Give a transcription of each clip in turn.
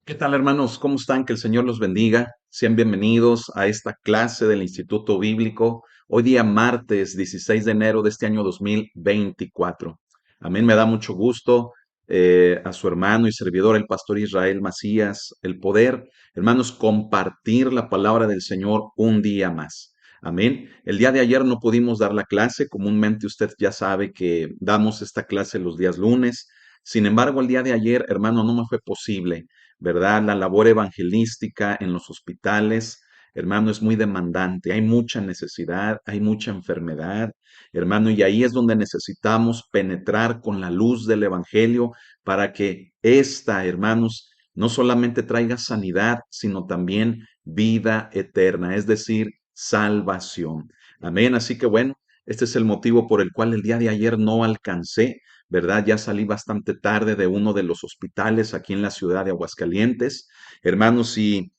¿Qué tal, hermanos? ¿Cómo están? Que el Señor los bendiga. Sean bienvenidos a esta clase del Instituto Bíblico. Hoy día martes 16 de enero de este año 2024. Amén. Me da mucho gusto a su hermano y servidor, el pastor Israel Macías, el poder, hermanos, compartir la palabra del Señor un día más. Amén. El día de ayer no pudimos dar la clase. Comúnmente usted ya sabe que damos esta clase los días lunes. Sin embargo, el día de ayer, hermano, no me fue posible, ¿verdad? La labor evangelística en los hospitales, hermano, es muy demandante. Hay mucha necesidad, hay mucha enfermedad, hermano, y ahí es donde necesitamos penetrar con la luz del Evangelio para que esta, hermanos, no solamente traiga sanidad, sino también vida eterna, es decir, salvación. Amén. Así que bueno, este es el motivo por el cual el día de ayer no alcancé, ¿verdad? Ya salí bastante tarde de uno de los hospitales aquí en la ciudad de Aguascalientes. Hermanos, y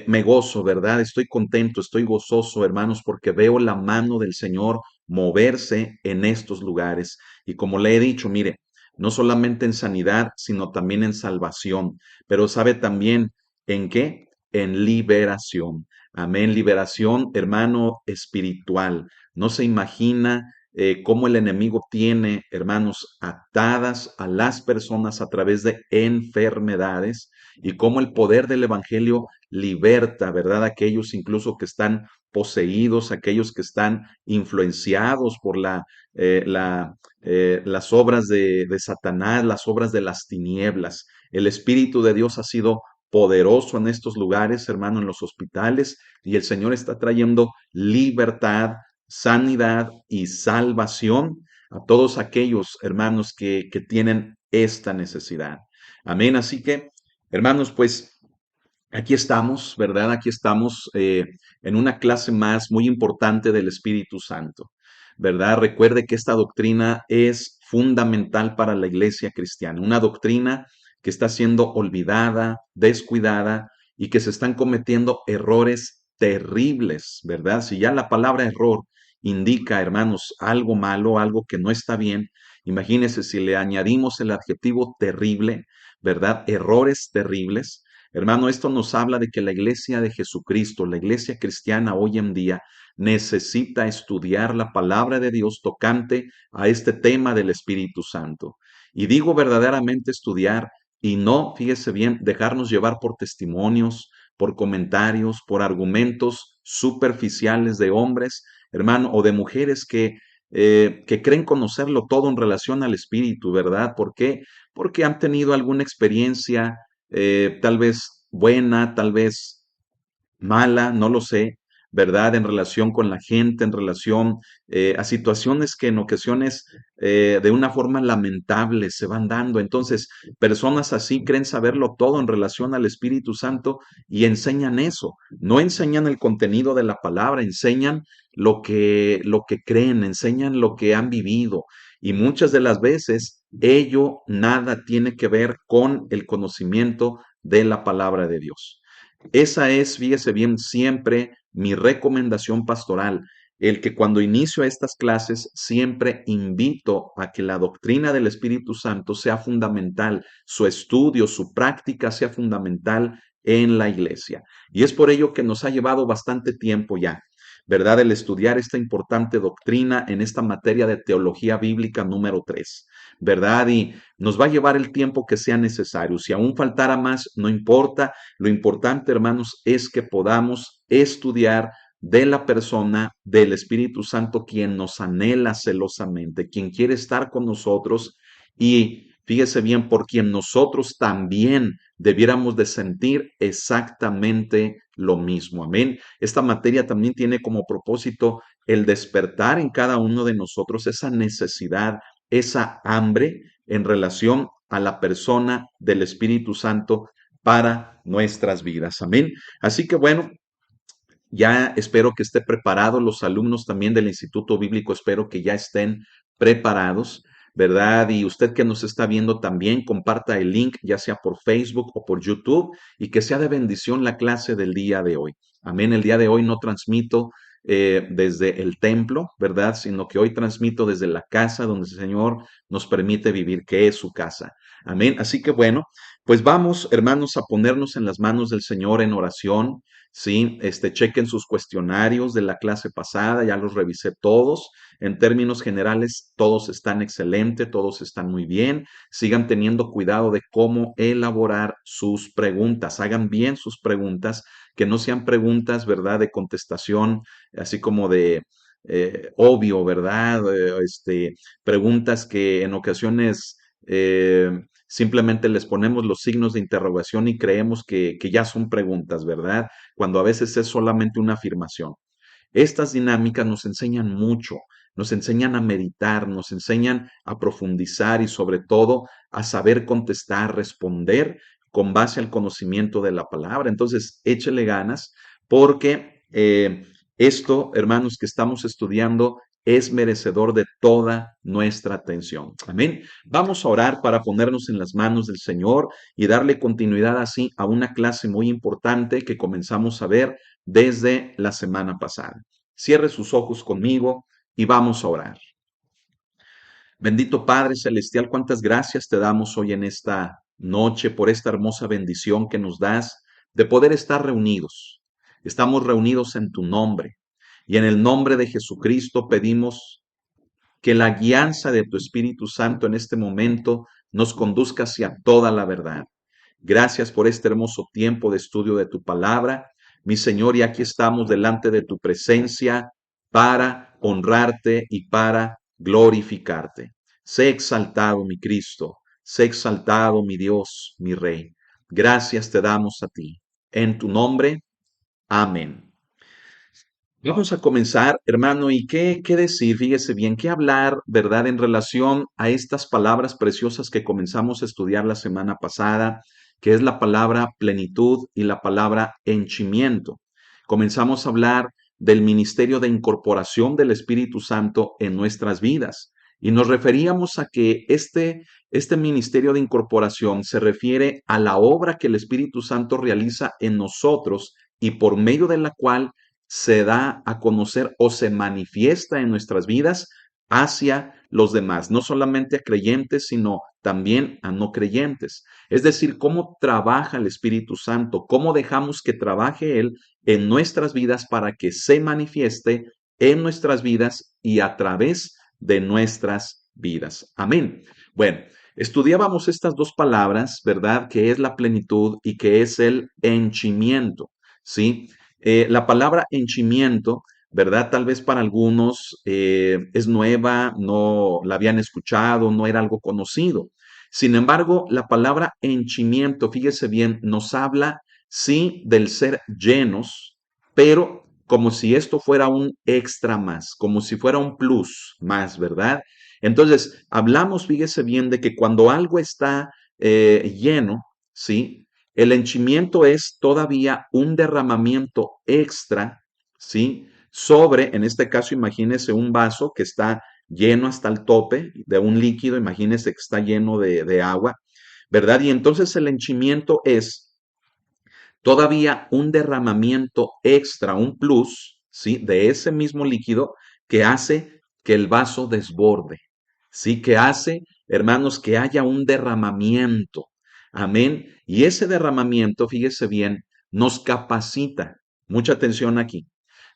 me gozo, ¿verdad? Estoy contento, estoy gozoso, hermanos, porque veo la mano del Señor moverse en estos lugares. Y como le he dicho, mire, no solamente en sanidad, sino también en salvación, pero sabe también en qué, en liberación. Amén, liberación, hermano, espiritual. No se imagina cómo el enemigo tiene, hermanos, atadas a las personas a través de enfermedades y cómo el poder del Evangelio liberta, ¿verdad? Aquellos incluso que están poseídos, aquellos que están influenciados por las obras de Satanás, las obras de las tinieblas. El Espíritu de Dios ha sido poderoso en estos lugares, hermano, en los hospitales, y el Señor está trayendo libertad, sanidad y salvación a todos aquellos hermanos que tienen esta necesidad. Amén. Así que, hermanos, pues aquí estamos, ¿verdad? Aquí estamos en una clase más muy importante del Espíritu Santo, ¿verdad? Recuerde que esta doctrina es fundamental para la iglesia cristiana, una doctrina que está siendo olvidada, descuidada y que se están cometiendo errores terribles, ¿verdad? Si ya la palabra error indica, hermanos, algo malo, algo que no está bien, imagínense si le añadimos el adjetivo terrible, ¿verdad? Errores terribles. Hermano, esto nos habla de que la iglesia de Jesucristo, la iglesia cristiana hoy en día, necesita estudiar la palabra de Dios tocante a este tema del Espíritu Santo. Y digo verdaderamente estudiar y no, fíjese bien, dejarnos llevar por testimonios, por comentarios, por argumentos superficiales de hombres, hermano, o de mujeres que creen conocerlo todo en relación al Espíritu, ¿verdad? ¿Por qué? Porque han tenido alguna experiencia tal vez buena, tal vez mala, no lo sé, ¿verdad? En relación con la gente, en relación a situaciones que en ocasiones de una forma lamentable se van dando. Entonces, personas así creen saberlo todo en relación al Espíritu Santo y enseñan eso. No enseñan el contenido de la palabra, enseñan lo que creen, enseñan lo que han vivido. Y muchas de las veces ello nada tiene que ver con el conocimiento de la palabra de Dios. Esa es, fíjese bien, siempre mi recomendación pastoral, el que cuando inicio estas clases siempre invito a que la doctrina del Espíritu Santo sea fundamental, su estudio, su práctica sea fundamental en la iglesia. Y es por ello que nos ha llevado bastante tiempo ya, ¿verdad? El estudiar esta importante doctrina en esta materia de teología bíblica número 3, ¿verdad? Y nos va a llevar el tiempo que sea necesario. Si aún faltara más, no importa. Lo importante, hermanos, es que podamos estudiar de la persona del Espíritu Santo, quien nos anhela celosamente, quien quiere estar con nosotros y fíjese bien, por quien nosotros también debiéramos de sentir exactamente lo mismo. Amén. Esta materia también tiene como propósito el despertar en cada uno de nosotros esa necesidad, esa hambre en relación a la persona del Espíritu Santo para nuestras vidas. Amén. Así que bueno, ya espero que esté preparado. Los alumnos también del Instituto Bíblico espero que ya estén preparados, ¿verdad? Y usted que nos está viendo también, comparta el link, ya sea por Facebook o por YouTube, y que sea de bendición la clase del día de hoy. Amén. El día de hoy no transmito desde el templo, ¿verdad? Sino que hoy transmito desde la casa donde el Señor nos permite vivir, que es su casa. Amén. Así que bueno, pues vamos, hermanos, a ponernos en las manos del Señor en oración. Sí, chequen sus cuestionarios de la clase pasada, ya los revisé todos. En términos generales, todos están excelentes, todos están muy bien. Sigan teniendo cuidado de cómo elaborar sus preguntas. Hagan bien sus preguntas, que no sean preguntas, ¿verdad?, de contestación, así como de obvio, ¿verdad? Preguntas que en ocasiones simplemente les ponemos los signos de interrogación y creemos que ya son preguntas, ¿verdad? Cuando a veces es solamente una afirmación. Estas dinámicas nos enseñan mucho, nos enseñan a meditar, nos enseñan a profundizar y sobre todo a saber contestar, responder con base al conocimiento de la palabra. Entonces, échele ganas porque esto, hermanos, que estamos estudiando es merecedor de toda nuestra atención. Amén. Vamos a orar para ponernos en las manos del Señor y darle continuidad así a una clase muy importante que comenzamos a ver desde la semana pasada. Cierre sus ojos conmigo y vamos a orar. Bendito Padre Celestial, cuántas gracias te damos hoy en esta noche por esta hermosa bendición que nos das de poder estar reunidos. Estamos reunidos en tu nombre y en el nombre de Jesucristo pedimos que la guianza de tu Espíritu Santo en este momento nos conduzca hacia toda la verdad. Gracias por este hermoso tiempo de estudio de tu palabra, mi Señor, y aquí estamos delante de tu presencia para honrarte y para glorificarte. Sé exaltado, mi Cristo, sé exaltado, mi Dios, mi Rey. Gracias te damos a ti. En tu nombre, amén. Vamos a comenzar, hermano, y qué decir, fíjese bien, qué hablar, ¿verdad?, en relación a estas palabras preciosas que comenzamos a estudiar la semana pasada, que es la palabra plenitud y la palabra henchimiento. Comenzamos a hablar del ministerio de incorporación del Espíritu Santo en nuestras vidas. Y nos referíamos a que este ministerio de incorporación se refiere a la obra que el Espíritu Santo realiza en nosotros y por medio de la cual se da a conocer o se manifiesta en nuestras vidas hacia los demás, no solamente a creyentes, sino también a no creyentes. Es decir, cómo trabaja el Espíritu Santo, cómo dejamos que trabaje Él en nuestras vidas para que se manifieste en nuestras vidas y a través de nuestras vidas. Amén. Bueno, estudiábamos estas dos palabras, ¿verdad? Que es la plenitud y que es el henchimiento, ¿sí? La palabra henchimiento, ¿verdad? Tal vez para algunos es nueva, no la habían escuchado, no era algo conocido. Sin embargo, la palabra henchimiento, fíjese bien, nos habla, sí, del ser llenos, pero como si esto fuera un extra más, como si fuera un plus más, ¿verdad? Entonces, hablamos, fíjese bien, de que cuando algo está lleno, ¿sí? El henchimiento es todavía un derramamiento extra, ¿sí? Sobre, en este caso, imagínese un vaso que está lleno hasta el tope de un líquido, imagínese que está lleno de agua, ¿verdad? Y entonces el henchimiento es todavía un derramamiento extra, un plus, ¿sí? De ese mismo líquido que hace que el vaso desborde, ¿sí? Que hace, hermanos, que haya un derramamiento. Amén. Y ese derramamiento, fíjese bien, nos capacita, mucha atención aquí,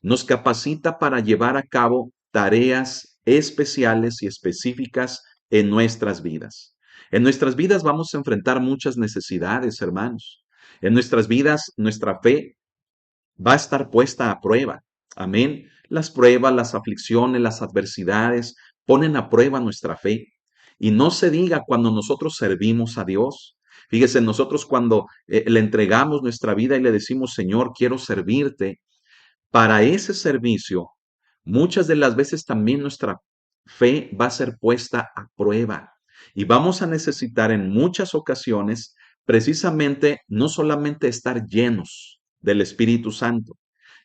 nos capacita para llevar a cabo tareas especiales y específicas en nuestras vidas. En nuestras vidas vamos a enfrentar muchas necesidades, hermanos. En nuestras vidas, nuestra fe va a estar puesta a prueba. Amén. Las pruebas, las aflicciones, las adversidades ponen a prueba nuestra fe. Y no se diga cuando nosotros servimos a Dios. Fíjese, nosotros cuando le entregamos nuestra vida y le decimos, Señor, quiero servirte, para ese servicio, muchas de las veces también nuestra fe va a ser puesta a prueba y vamos a necesitar en muchas ocasiones precisamente no solamente estar llenos del Espíritu Santo,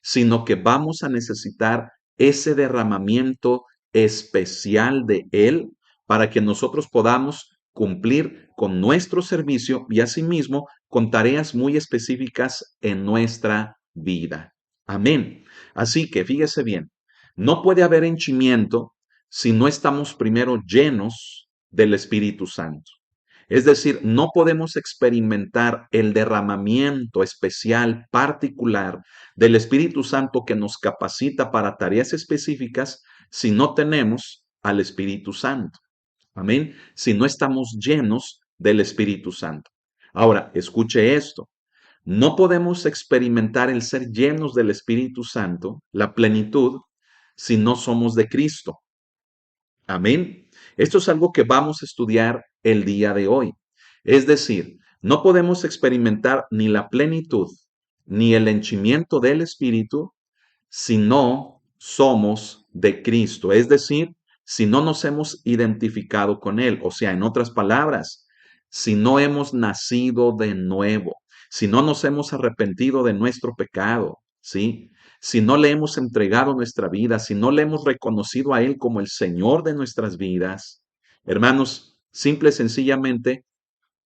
sino que vamos a necesitar ese derramamiento especial de Él para que nosotros podamos cumplir con nuestro servicio y asimismo con tareas muy específicas en nuestra vida. Amén. Así que fíjese bien, no puede haber henchimiento si no estamos primero llenos del Espíritu Santo. Es decir, no podemos experimentar el derramamiento especial, particular del Espíritu Santo que nos capacita para tareas específicas si no tenemos al Espíritu Santo. Amén. Si no estamos llenos del Espíritu Santo. Ahora, escuche esto. No podemos experimentar el ser llenos del Espíritu Santo, la plenitud, si no somos de Cristo. Amén. Esto es algo que vamos a estudiar el día de hoy. Es decir, no podemos experimentar ni la plenitud ni el henchimiento del Espíritu si no somos de Cristo. Es decir, si no nos hemos identificado con Él. O sea, en otras palabras, si no hemos nacido de nuevo, si no nos hemos arrepentido de nuestro pecado, ¿sí? Si no le hemos entregado nuestra vida, si no le hemos reconocido a Él como el Señor de nuestras vidas, hermanos, simple y sencillamente,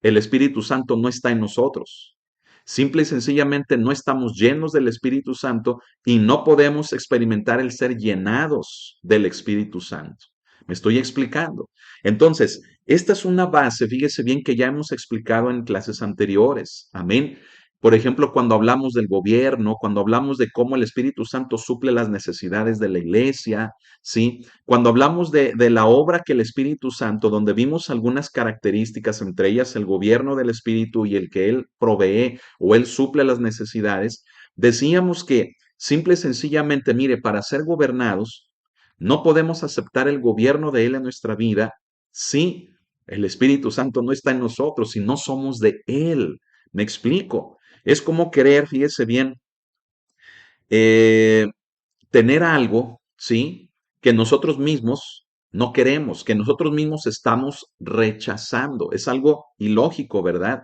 el Espíritu Santo no está en nosotros. Simple y sencillamente no estamos llenos del Espíritu Santo y no podemos experimentar el ser llenados del Espíritu Santo. ¿Me estoy explicando? Entonces, esta es una base, fíjese bien que ya hemos explicado en clases anteriores. Amén. Por ejemplo, cuando hablamos del gobierno, cuando hablamos de cómo el Espíritu Santo suple las necesidades de la iglesia, ¿sí? Cuando hablamos de la obra que el Espíritu Santo, donde vimos algunas características, entre ellas el gobierno del Espíritu y el que Él provee o Él suple las necesidades, decíamos que simple y sencillamente, mire, para ser gobernados, no podemos aceptar el gobierno de Él en nuestra vida si el Espíritu Santo no está en nosotros, si no somos de Él. ¿Me explico? Es como querer, fíjese bien, eh, tener algo, ¿sí? Que nosotros mismos no queremos, que nosotros mismos estamos rechazando. Es algo ilógico, ¿verdad?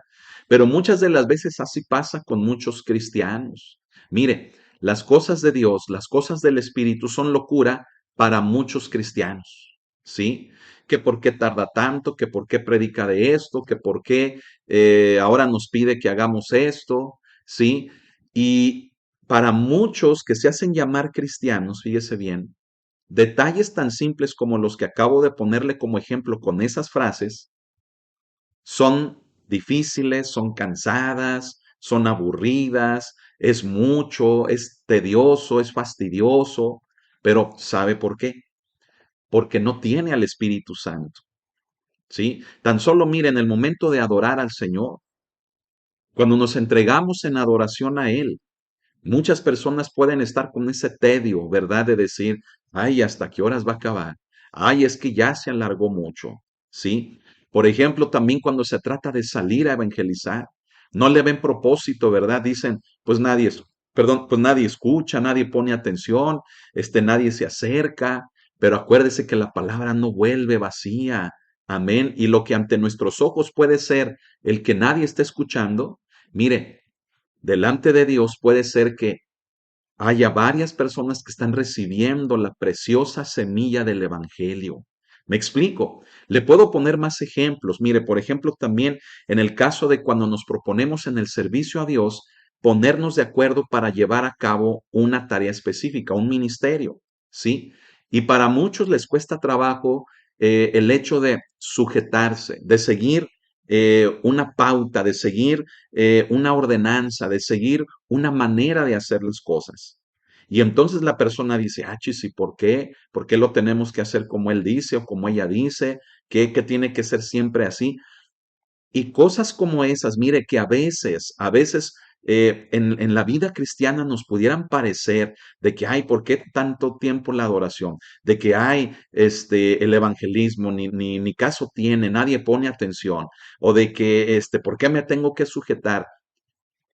Pero muchas de las veces así pasa con muchos cristianos. Mire, las cosas de Dios, las cosas del Espíritu son locura para muchos cristianos, ¿sí? Que por qué tarda tanto, que por qué predica de esto, que por qué ahora nos pide que hagamos esto, ¿sí? Y para muchos que se hacen llamar cristianos, fíjese bien, detalles tan simples como los que acabo de ponerle como ejemplo con esas frases son difíciles, son cansadas, son aburridas, es mucho, es tedioso, es fastidioso, pero ¿sabe por qué? Porque no tiene al Espíritu Santo, ¿sí? Tan solo miren el momento de adorar al Señor, cuando nos entregamos en adoración a Él. Muchas personas pueden estar con ese tedio, ¿verdad? De decir, ay, ¿hasta qué horas va a acabar? Ay, es que ya se alargó mucho, ¿sí? Por ejemplo, también cuando se trata de salir a evangelizar, no le ven propósito, ¿verdad? Dicen, pues nadie, perdón, pues nadie escucha, nadie pone atención, nadie se acerca, pero acuérdese que la palabra no vuelve vacía, amén. Y lo que ante nuestros ojos puede ser el que nadie esté escuchando, mire, delante de Dios puede ser que haya varias personas que están recibiendo la preciosa semilla del Evangelio. Me explico. Le puedo poner más ejemplos. Mire, por ejemplo, también en el caso de cuando nos proponemos en el servicio a Dios, ponernos de acuerdo para llevar a cabo una tarea específica, un ministerio, ¿sí? Y para muchos les cuesta trabajo el hecho de sujetarse, de seguir una pauta, de seguir una ordenanza, de seguir una manera de hacer las cosas. Y entonces la persona dice, ah, chis, ¿y por qué? ¿Por qué lo tenemos que hacer como él dice o como ella dice? ¿Qué tiene que ser siempre así? Y cosas como esas, mire, que a veces en la vida cristiana nos pudieran parecer de que, ay, ¿por qué tanto tiempo la adoración? De que, hay el evangelismo ni caso tiene, nadie pone atención. O de que, ¿por qué me tengo que sujetar?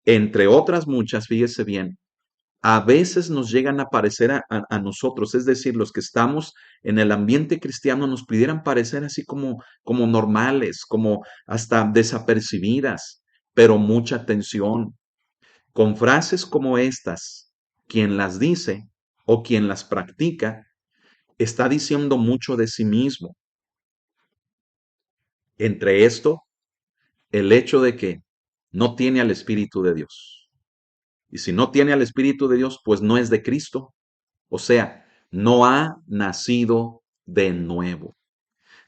Entre otras muchas, fíjese bien, a veces nos llegan a parecer a nosotros, es decir, los que estamos en el ambiente cristiano nos pudieran parecer así como normales, como hasta desapercibidas, pero mucha atención. Con frases como estas, quien las dice o quien las practica está diciendo mucho de sí mismo. Entre esto, el hecho de que no tiene al Espíritu de Dios. Y si no tiene al Espíritu de Dios, pues no es de Cristo. O sea, no ha nacido de nuevo.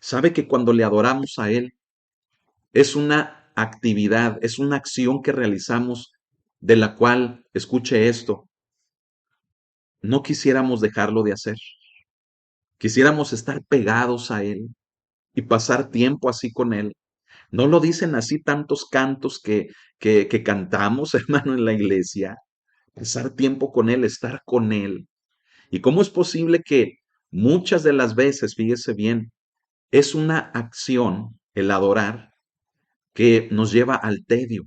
¿Sabe que cuando le adoramos a Él, es una actividad, es una acción que realizamos de la cual, escuche esto, no quisiéramos dejarlo de hacer. Quisiéramos estar pegados a Él y pasar tiempo así con Él. ¿No lo dicen así tantos cantos que cantamos, hermano, en la iglesia? Pasar tiempo con Él, estar con Él. ¿Y cómo es posible que muchas de las veces, fíjese bien, es una acción, el adorar, que nos lleva al tedio,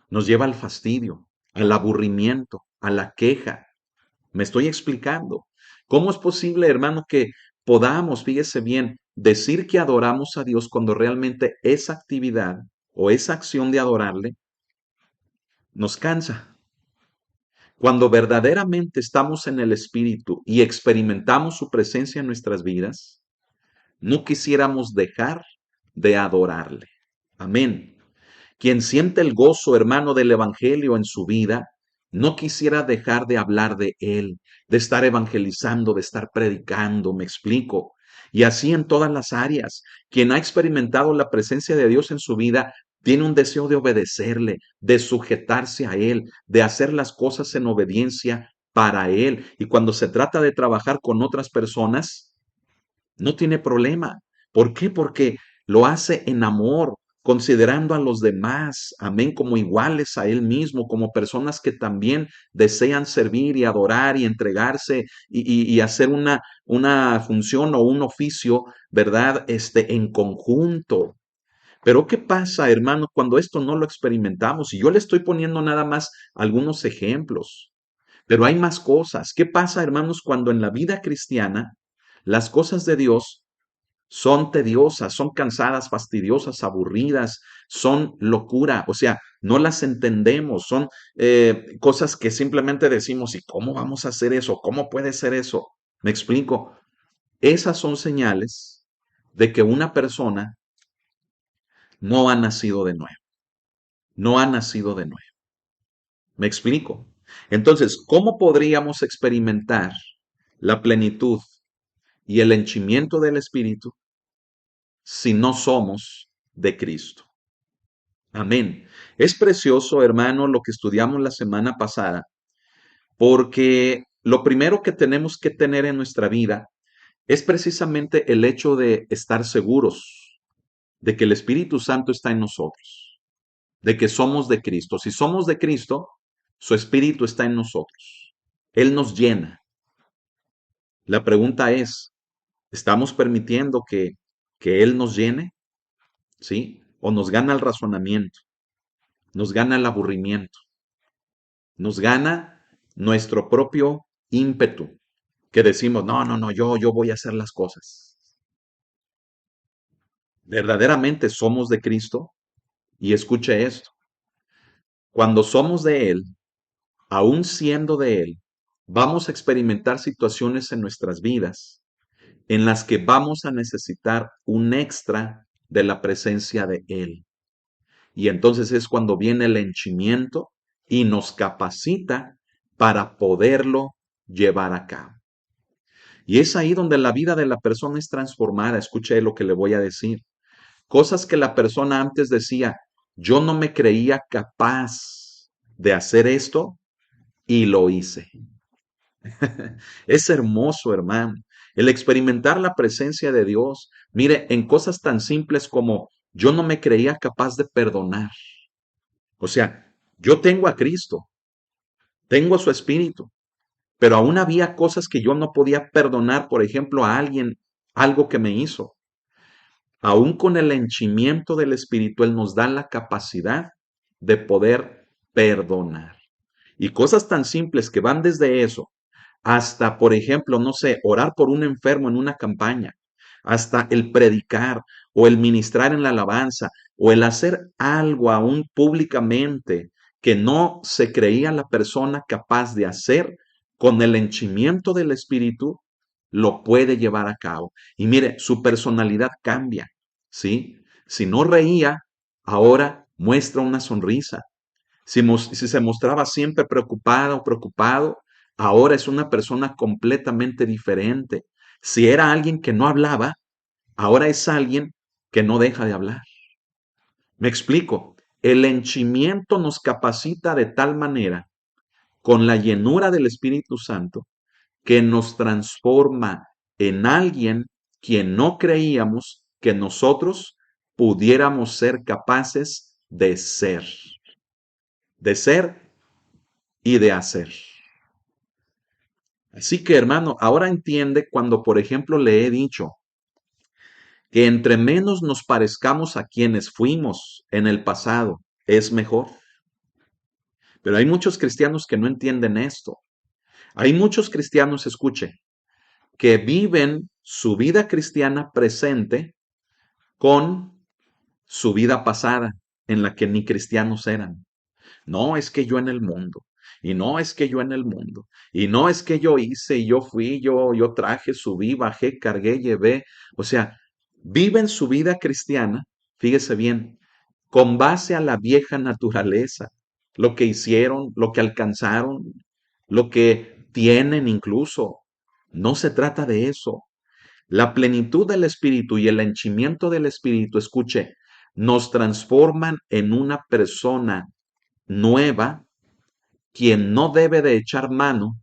nos lleva al fastidio, al aburrimiento, a la queja? Me estoy explicando. ¿Cómo es posible, hermano, que podamos, fíjese bien, decir que adoramos a Dios cuando realmente esa actividad o esa acción de adorarle nos cansa? Cuando verdaderamente estamos en el Espíritu y experimentamos su presencia en nuestras vidas, no quisiéramos dejar de adorarle. Amén. Quien siente el gozo, hermano, del Evangelio en su vida, no quisiera dejar de hablar de él, de estar evangelizando, de estar predicando, me explico. Y así en todas las áreas. Quien ha experimentado la presencia de Dios en su vida, tiene un deseo de obedecerle, de sujetarse a él, de hacer las cosas en obediencia para él. Y cuando se trata de trabajar con otras personas, no tiene problema. ¿Por qué? Porque lo hace en amor, considerando a los demás, amén, como iguales a él mismo, como personas que también desean servir y adorar y entregarse y hacer una función o un oficio, ¿verdad? En conjunto. Pero ¿qué pasa, hermano, cuando esto no lo experimentamos? Y yo le estoy poniendo nada más algunos ejemplos, pero hay más cosas. ¿Qué pasa, hermanos, cuando en la vida cristiana las cosas de Dios son tediosas, son cansadas, fastidiosas, aburridas, son locura, o sea, no las entendemos, son cosas que simplemente decimos, ¿y cómo vamos a hacer eso? ¿Cómo puede ser eso? Me explico. Esas son señales de que una persona no ha nacido de nuevo, no ha nacido de nuevo. Me explico. Entonces, ¿cómo podríamos experimentar la plenitud y el henchimiento del Espíritu si no somos de Cristo? Amén. Es precioso, hermano, lo que estudiamos la semana pasada, porque lo primero que tenemos que tener en nuestra vida es precisamente el hecho de estar seguros de que el Espíritu Santo está en nosotros, de que somos de Cristo. Si somos de Cristo, su Espíritu está en nosotros. Él nos llena. La pregunta es, ¿estamos permitiendo que Él nos llene? ¿Sí? ¿O nos gana el razonamiento? ¿Nos gana el aburrimiento? Nos gana nuestro propio ímpetu, que decimos, no, no, no, yo voy a hacer las cosas. Verdaderamente somos de Cristo, y escuche esto, cuando somos de Él, aún siendo de Él, vamos a experimentar situaciones en nuestras vidas en las que vamos a necesitar un extra de la presencia de Él. Y entonces es cuando viene el henchimiento y nos capacita para poderlo llevar a cabo. Y es ahí donde la vida de la persona es transformada. Escuche lo que le voy a decir. Cosas que la persona antes decía, yo no me creía capaz de hacer esto y lo hice. Es hermoso, hermano, el experimentar la presencia de Dios. Mire, en cosas tan simples como yo no me creía capaz de perdonar. O sea, yo tengo a Cristo, tengo a su Espíritu, pero aún había cosas que yo no podía perdonar, por ejemplo, a alguien, algo que me hizo. Aún con el henchimiento del Espíritu, Él nos da la capacidad de poder perdonar. Y cosas tan simples que van desde eso hasta, por ejemplo, no sé, orar por un enfermo en una campaña, hasta el predicar o el ministrar en la alabanza o el hacer algo aún públicamente que no se creía la persona capaz de hacer, con el henchimiento del Espíritu, lo puede llevar a cabo. Y mire, su personalidad cambia, ¿sí? Si no reía, ahora muestra una sonrisa. Si se mostraba siempre preocupada o preocupado, ahora es una persona completamente diferente. Si era alguien que no hablaba, ahora es alguien que no deja de hablar. Me explico. El henchimiento nos capacita de tal manera, con la llenura del Espíritu Santo, que nos transforma en alguien quien no creíamos que nosotros pudiéramos ser capaces de ser y de hacer. Así que, hermano, ahora entiende cuando, por ejemplo, le he dicho que entre menos nos parezcamos a quienes fuimos en el pasado, es mejor. Pero hay muchos cristianos que no entienden esto. Hay muchos cristianos, escuche, que viven su vida cristiana presente con su vida pasada, en la que ni cristianos eran. No es que yo en el mundo, y no es que yo en el mundo, y no es que yo hice, y yo fui, yo traje, subí, bajé, cargué, llevé. O sea, viven su vida cristiana, fíjese bien, con base a la vieja naturaleza, lo que hicieron, lo que alcanzaron, lo que tienen incluso. No se trata de eso. La plenitud del Espíritu y el henchimiento del Espíritu, escuche, nos transforman en una persona nueva, quien no debe de echar mano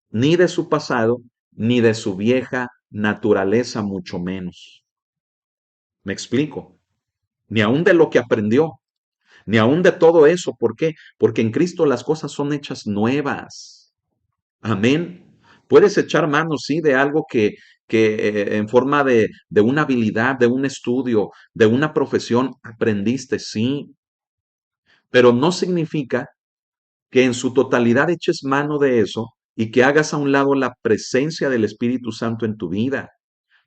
ni de su pasado, ni de su vieja naturaleza, mucho menos. ¿Me explico? Ni aún de lo que aprendió, ni aún de todo eso. ¿Por qué? Porque en Cristo las cosas son hechas nuevas. Amén. Puedes echar mano, sí, de algo que en forma de una habilidad, de un estudio, de una profesión aprendiste, sí, pero no significa que en su totalidad eches mano de eso y que hagas a un lado la presencia del Espíritu Santo en tu vida,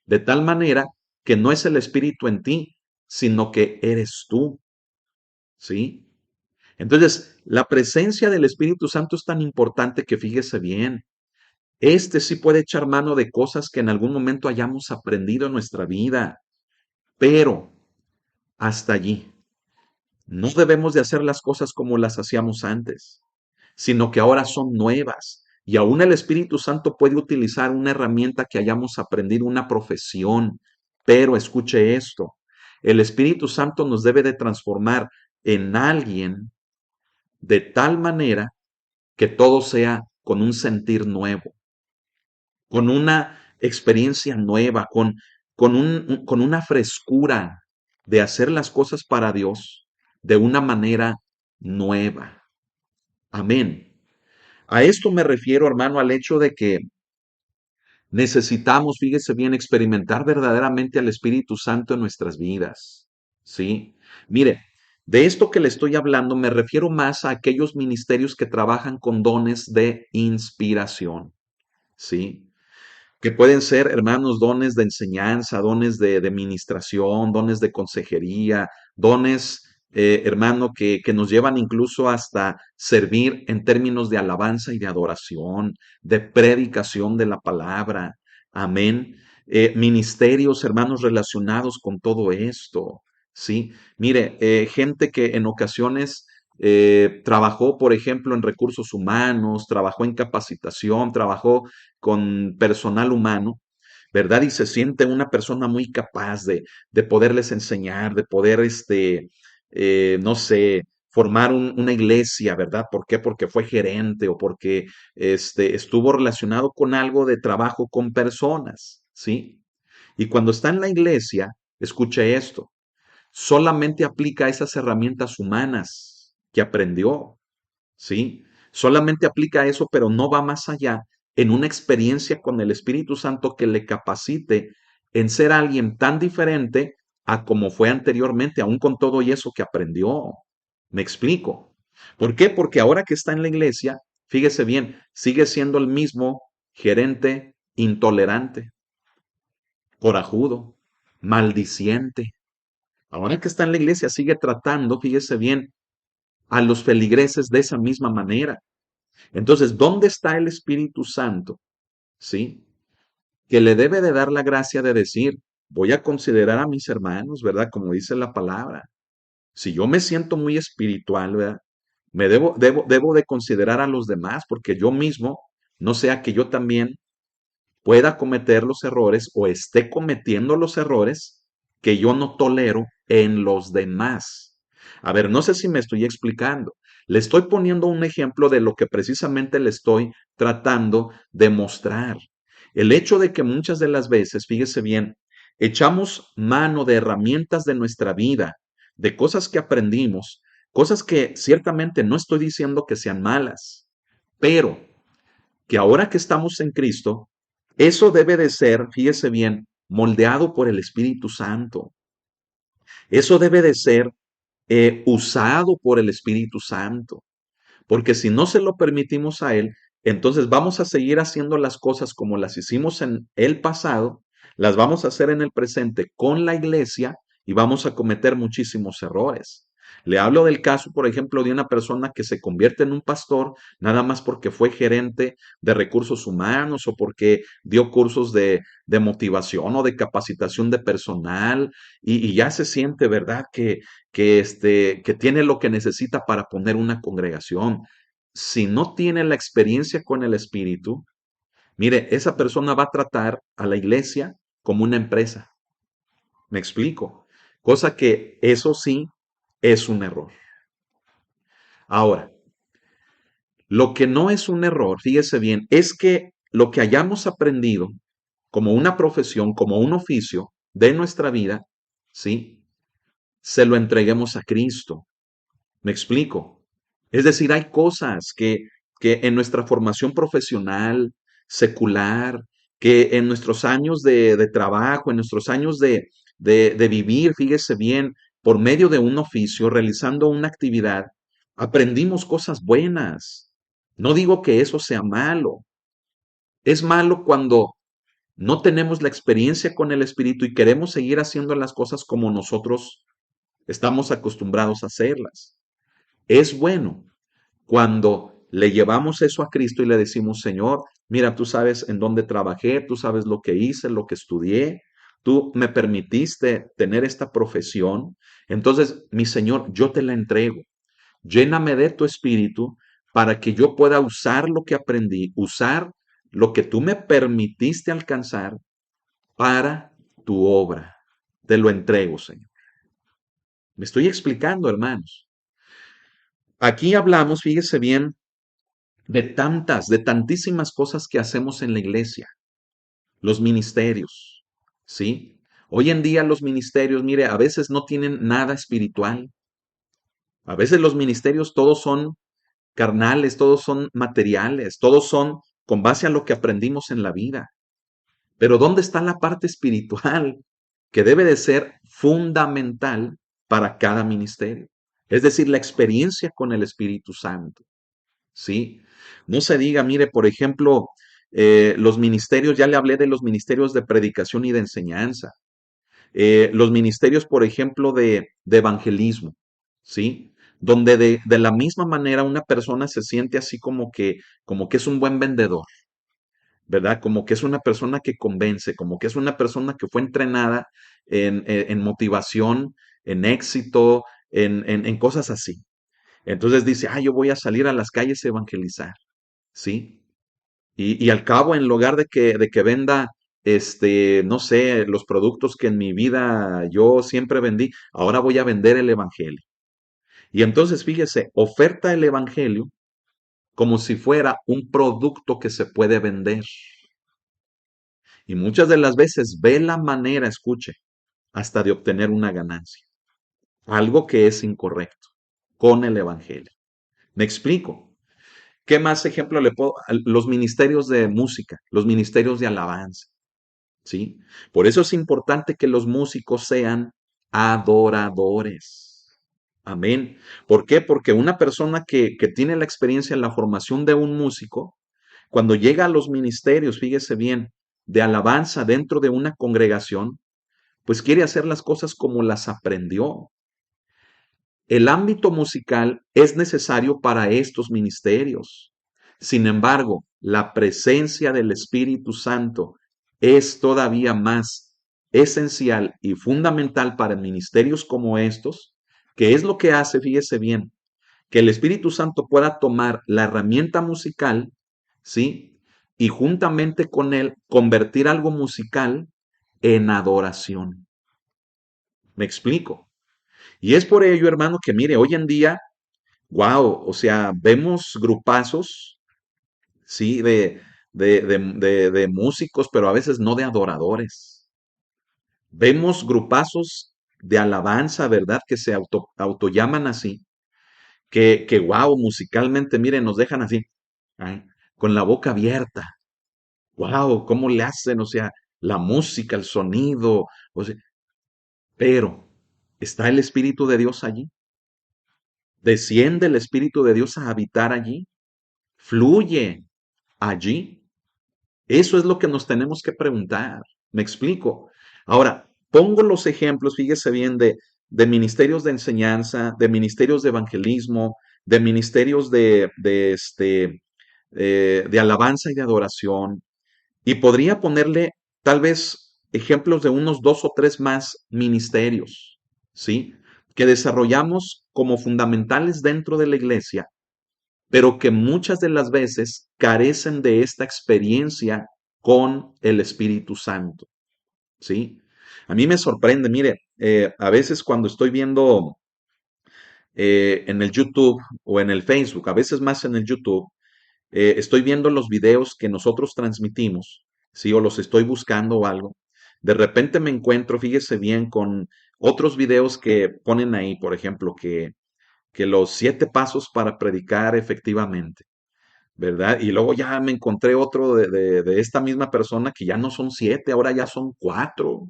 de tal manera que no es el Espíritu en ti, sino que eres tú, ¿sí? Entonces, la presencia del Espíritu Santo es tan importante que fíjese bien. Este sí puede echar mano de cosas que en algún momento hayamos aprendido en nuestra vida, pero hasta allí. No debemos de hacer las cosas como las hacíamos antes, sino que ahora son nuevas. Y aún el Espíritu Santo puede utilizar una herramienta que hayamos aprendido, una profesión. Pero escuche esto, el Espíritu Santo nos debe de transformar en alguien de tal manera que todo sea con un sentir nuevo, con una experiencia nueva, con una frescura de hacer las cosas para Dios de una manera nueva. Amén. A esto me refiero, hermano, al hecho de que necesitamos, fíjese bien, experimentar verdaderamente al Espíritu Santo en nuestras vidas. ¿Sí? Mire, de esto que le estoy hablando me refiero más a aquellos ministerios que trabajan con dones de inspiración. ¿Sí? Que pueden ser, hermanos, dones de enseñanza, dones de ministración, dones de consejería, dones, hermano, que nos llevan incluso hasta servir en términos de alabanza y de adoración, de predicación de la palabra. Amén. Ministerios, hermanos, relacionados con todo esto. Sí, mire, gente que en ocasiones trabajó, por ejemplo, en recursos humanos, trabajó en capacitación, trabajó con personal humano, ¿verdad? Y se siente una persona muy capaz de poderles enseñar, de poder, no sé, formar una iglesia, ¿verdad? ¿Por qué? Porque fue gerente o porque estuvo relacionado con algo de trabajo con personas, ¿sí? Y cuando está en la iglesia, escuche esto, solamente aplica esas herramientas humanas que aprendió, ¿sí? Solamente aplica eso, pero no va más allá en una experiencia con el Espíritu Santo que le capacite en ser alguien tan diferente a como fue anteriormente, aún con todo y eso que aprendió. ¿Me explico? ¿Por qué? Porque ahora que está en la iglesia, fíjese bien, sigue siendo el mismo gerente intolerante, corajudo, maldiciente. Ahora que está en la iglesia, sigue tratando, fíjese bien, a los feligreses de esa misma manera. Entonces, ¿dónde está el Espíritu Santo? ¿Sí? Que le debe de dar la gracia de decir, voy a considerar a mis hermanos, ¿verdad? Como dice la palabra. Si yo me siento muy espiritual, ¿verdad? Debo de considerar a los demás, porque yo mismo, no sea que yo también pueda cometer los errores o esté cometiendo los errores que yo no tolero en los demás. A ver, no sé si me estoy explicando. Le estoy poniendo un ejemplo de lo que precisamente le estoy tratando de mostrar. El hecho de que muchas de las veces, fíjese bien, echamos mano de herramientas de nuestra vida, de cosas que aprendimos, cosas que ciertamente no estoy diciendo que sean malas, pero que ahora que estamos en Cristo, eso debe de ser, fíjese bien, moldeado por el Espíritu Santo. Eso debe de ser usado por el Espíritu Santo. Porque si no se lo permitimos a Él, entonces vamos a seguir haciendo las cosas como las hicimos en el pasado, las vamos a hacer en el presente con la iglesia y vamos a cometer muchísimos errores. Le hablo del caso, por ejemplo, de una persona que se convierte en un pastor nada más porque fue gerente de recursos humanos o porque dio cursos de motivación o de capacitación de personal y ya se siente, ¿verdad? Que tiene lo que necesita para poner una congregación. Si no tiene la experiencia con el Espíritu, mire, esa persona va a tratar a la iglesia como una empresa. Me explico. Cosa que eso sí es un error. Ahora, lo que no es un error, fíjese bien, es que lo que hayamos aprendido como una profesión, como un oficio de nuestra vida, ¿sí? Se lo entreguemos a Cristo. ¿Me explico? Es decir, hay cosas que en nuestra formación profesional, secular, que en nuestros años de trabajo, en nuestros años de vivir, fíjese bien, por medio de un oficio, realizando una actividad, aprendimos cosas buenas. No digo que eso sea malo. Es malo cuando no tenemos la experiencia con el Espíritu y queremos seguir haciendo las cosas como nosotros estamos acostumbrados a hacerlas. Es bueno cuando le llevamos eso a Cristo y le decimos, Señor, mira, tú sabes en dónde trabajé, tú sabes lo que hice, lo que estudié, tú me permitiste tener esta profesión, entonces, mi Señor, yo te la entrego. Lléname de tu espíritu para que yo pueda usar lo que aprendí, usar lo que tú me permitiste alcanzar para tu obra. Te lo entrego, Señor. Me estoy explicando, hermanos. Aquí hablamos, fíjese bien, de tantísimas cosas que hacemos en la iglesia, los ministerios, ¿sí? Hoy en día los ministerios, mire, a veces no tienen nada espiritual. A veces los ministerios todos son carnales, todos son materiales, todos son con base a lo que aprendimos en la vida. Pero ¿dónde está la parte espiritual que debe de ser fundamental para cada ministerio? Es decir, la experiencia con el Espíritu Santo. ¿Sí? No se diga, mire, por ejemplo, los ministerios, ya le hablé de los ministerios de predicación y de enseñanza, los ministerios, por ejemplo, de evangelismo, ¿sí? Donde de la misma manera una persona se siente así como que es un buen vendedor, ¿verdad? Como que es una persona que convence, como que es una persona que fue entrenada en motivación, en éxito, en cosas así. Entonces dice, yo voy a salir a las calles a evangelizar. ¿Sí? Y al cabo, en lugar de que venda, no sé, los productos que en mi vida yo siempre vendí, ahora voy a vender el Evangelio. Y entonces, fíjese, oferta el Evangelio como si fuera un producto que se puede vender. Y muchas de las veces ve la manera, escuche, hasta de obtener una ganancia. Algo que es incorrecto con el Evangelio. ¿Me explico? ¿Qué más ejemplo le puedo? Los ministerios de música, los ministerios de alabanza. ¿Sí? Por eso es importante que los músicos sean adoradores. Amén. ¿Por qué? Porque una persona que tiene la experiencia en la formación de un músico, cuando llega a los ministerios, fíjese bien, de alabanza dentro de una congregación, pues quiere hacer las cosas como las aprendió. El ámbito musical es necesario para estos ministerios. Sin embargo, la presencia del Espíritu Santo es todavía más esencial y fundamental para ministerios como estos, que es lo que hace, fíjese bien, que el Espíritu Santo pueda tomar la herramienta musical, ¿sí? Y juntamente con él convertir algo musical en adoración. ¿Me explico? Y es por ello, hermano, que mire, hoy en día, wow, o sea, vemos grupazos, sí, de músicos, pero a veces no de adoradores. Vemos grupazos de alabanza, ¿verdad? Que se autollaman así, que wow, musicalmente, miren, nos dejan así, ay, con la boca abierta. Wow, ¿cómo le hacen? O sea, la música, el sonido, o sea, pero ¿está el Espíritu de Dios allí? ¿Desciende el Espíritu de Dios a habitar allí? ¿Fluye allí? Eso es lo que nos tenemos que preguntar. ¿Me explico? Ahora, pongo los ejemplos, fíjese bien, de ministerios de enseñanza, de ministerios de evangelismo, de ministerios de alabanza y de adoración. Y podría ponerle tal vez ejemplos de unos dos o tres más ministerios, ¿sí? Que desarrollamos como fundamentales dentro de la iglesia, pero que muchas de las veces carecen de esta experiencia con el Espíritu Santo, ¿sí? A mí me sorprende, mire, a veces cuando estoy viendo en el YouTube o en el Facebook, a veces más en el YouTube, estoy viendo los videos que nosotros transmitimos, ¿sí? O los estoy buscando o algo. De repente me encuentro, fíjese bien, con otros videos que ponen ahí, por ejemplo, que los 7 pasos para predicar efectivamente, ¿verdad? Y luego ya me encontré otro de esta misma persona que ya no son 7, ahora ya son 4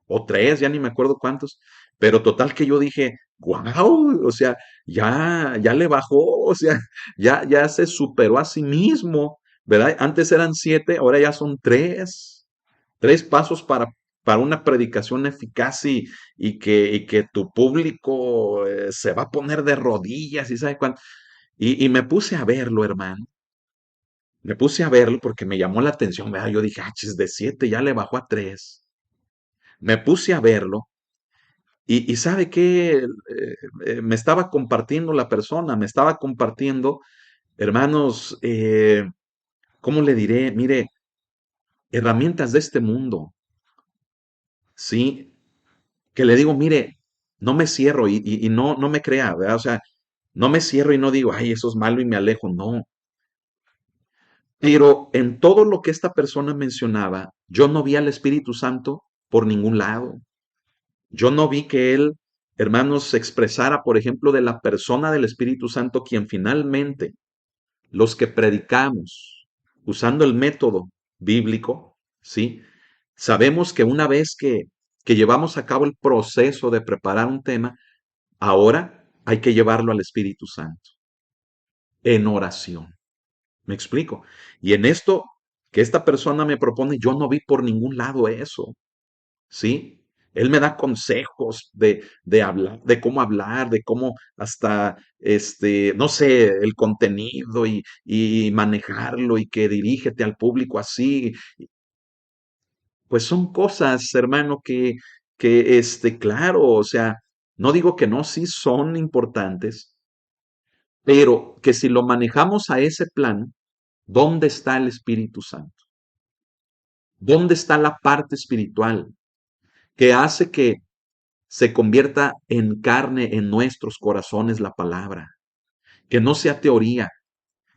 o 3, ya ni me acuerdo cuántos, pero total que yo dije, wow, o sea, ya le bajó, o sea, ya se superó a sí mismo, ¿verdad? Antes eran 7, ahora ya son 3 pasos para una predicación eficaz y que tu público se va a poner de rodillas y sabe cuánto. Y me puse a verlo, hermano. Me puse a verlo porque me llamó la atención, ¿verdad? Yo dije, ah, chis, de 7 ya le bajó a 3. Me puse a verlo y ¿sabe qué? Me estaba compartiendo la persona, me estaba compartiendo, hermanos, ¿cómo le diré? Mire, herramientas de este mundo, ¿sí? Que le digo, mire, no me cierro y no me crea, ¿verdad? O sea, no me cierro y no digo, ay, eso es malo y me alejo, no. Pero en todo lo que esta persona mencionaba, yo no vi al Espíritu Santo por ningún lado. Yo no vi que él, hermanos, se expresara, por ejemplo, de la persona del Espíritu Santo, quien finalmente los que predicamos usando el método bíblico, ¿sí? Sabemos que una vez que llevamos a cabo el proceso de preparar un tema, ahora hay que llevarlo al Espíritu Santo en oración. ¿Me explico? Y en esto que esta persona me propone, yo no vi por ningún lado eso. ¿Sí? Él me da consejos de hablar, de cómo hablar, de cómo hasta, no sé, el contenido y manejarlo y que dirígete al público así. Pues son cosas, hermano, claro, o sea, no digo que no, sí son importantes, pero que si lo manejamos a ese plan, ¿dónde está el Espíritu Santo? ¿Dónde está la parte espiritual que hace que se convierta en carne en nuestros corazones la palabra, que no sea teoría,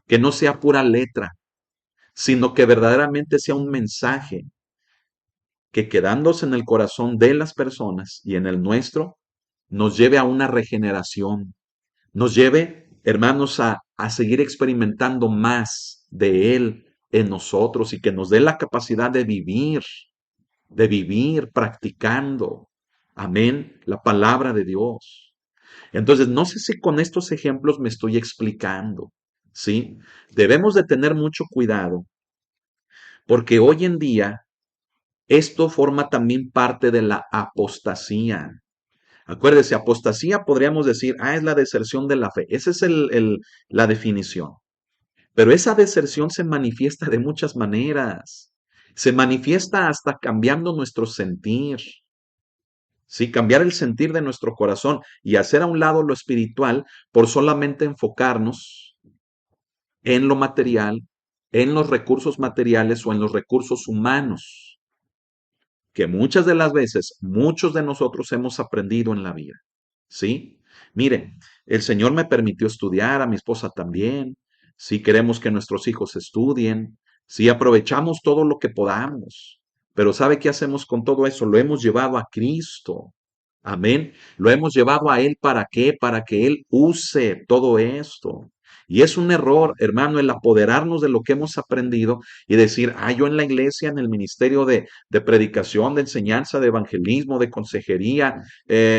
que no sea pura letra, sino que verdaderamente sea un mensaje que quedándose en el corazón de las personas y en el nuestro, nos lleve a una regeneración, nos lleve, hermanos, a seguir experimentando más de Él en nosotros y que nos dé la capacidad de vivir practicando, amén, la palabra de Dios. Entonces, no sé si con estos ejemplos me estoy explicando, ¿sí? Debemos de tener mucho cuidado porque hoy en día esto forma también parte de la apostasía. Acuérdese, apostasía podríamos decir, es la deserción de la fe. Esa es la definición. Pero esa deserción se manifiesta de muchas maneras. Se manifiesta hasta cambiando nuestro sentir. Sí, cambiar el sentir de nuestro corazón y hacer a un lado lo espiritual por solamente enfocarnos en lo material, en los recursos materiales o en los recursos humanos, que muchas de las veces muchos de nosotros hemos aprendido en la vida. ¿sí? Mire, el Señor me permitió estudiar, a mi esposa también, sí queremos que nuestros hijos estudien, sí aprovechamos todo lo que podamos, pero ¿sabe qué hacemos con todo eso? Lo hemos llevado a Cristo. Amén. Lo hemos llevado a Él ¿para qué? Para que Él use todo esto. Y es un error, hermano, el apoderarnos de lo que hemos aprendido y decir, yo en la iglesia, en el ministerio de predicación, de enseñanza, de evangelismo, de consejería,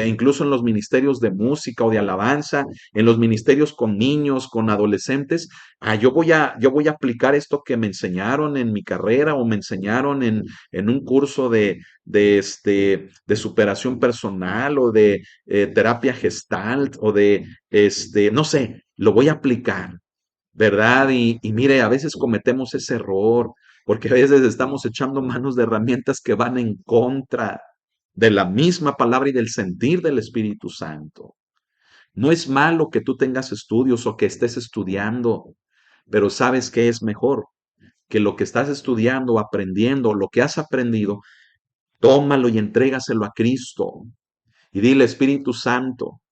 incluso en los ministerios de música o de alabanza, en los ministerios con niños, con adolescentes, yo voy a aplicar esto que me enseñaron en mi carrera o me enseñaron en un curso de superación personal o de terapia gestalt o no sé, lo voy a aplicar, ¿verdad? Y mire, a veces cometemos ese error, porque a veces estamos echando manos de herramientas que van en contra de la misma palabra y del sentir del Espíritu Santo. No es malo que tú tengas estudios o que estés estudiando, pero ¿sabes qué es mejor? Que lo que estás estudiando, aprendiendo, lo que has aprendido, tómalo y entrégaselo a Cristo. Y dile, Espíritu Santo,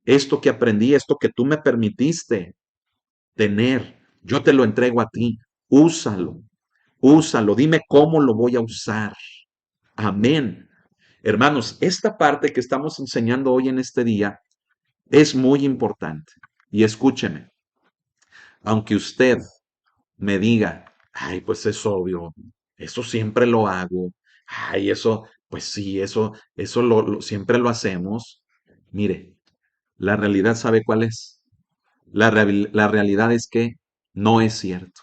esto que aprendí, esto que tú me permitiste tener, yo te lo entrego a ti. Úsalo, úsalo. Dime cómo lo voy a usar. Amén. Hermanos, esta parte que estamos enseñando hoy en este día es muy importante. Y escúcheme, aunque usted me diga, ay, pues es obvio, eso siempre lo hago, ay, eso, pues sí, eso siempre lo hacemos. Mire, la realidad, ¿sabe cuál es? La realidad es que no es cierto.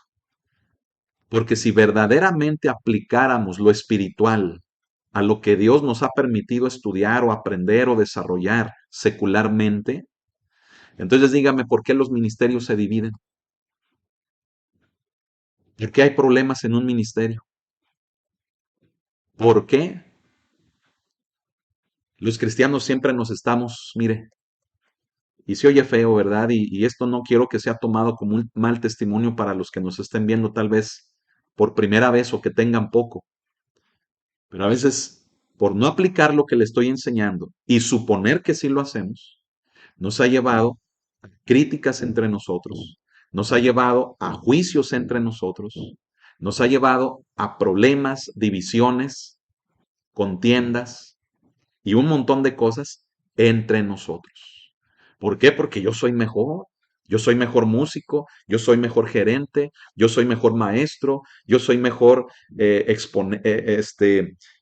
Porque si verdaderamente aplicáramos lo espiritual a lo que Dios nos ha permitido estudiar o aprender o desarrollar secularmente, entonces dígame por qué los ministerios se dividen. ¿Por qué hay problemas en un ministerio? ¿Por qué los cristianos siempre nos estamos, mire, y se oye feo, ¿verdad? Y esto no quiero que sea tomado como un mal testimonio para los que nos estén viendo tal vez por primera vez o que tengan poco, pero a veces por no aplicar lo que le estoy enseñando y suponer que sí lo hacemos, nos ha llevado a críticas entre nosotros, nos ha llevado a juicios entre nosotros, nos ha llevado a problemas, divisiones, contiendas y un montón de cosas entre nosotros. ¿Por qué? Porque yo soy mejor músico, yo soy mejor gerente, yo soy mejor maestro, yo soy mejor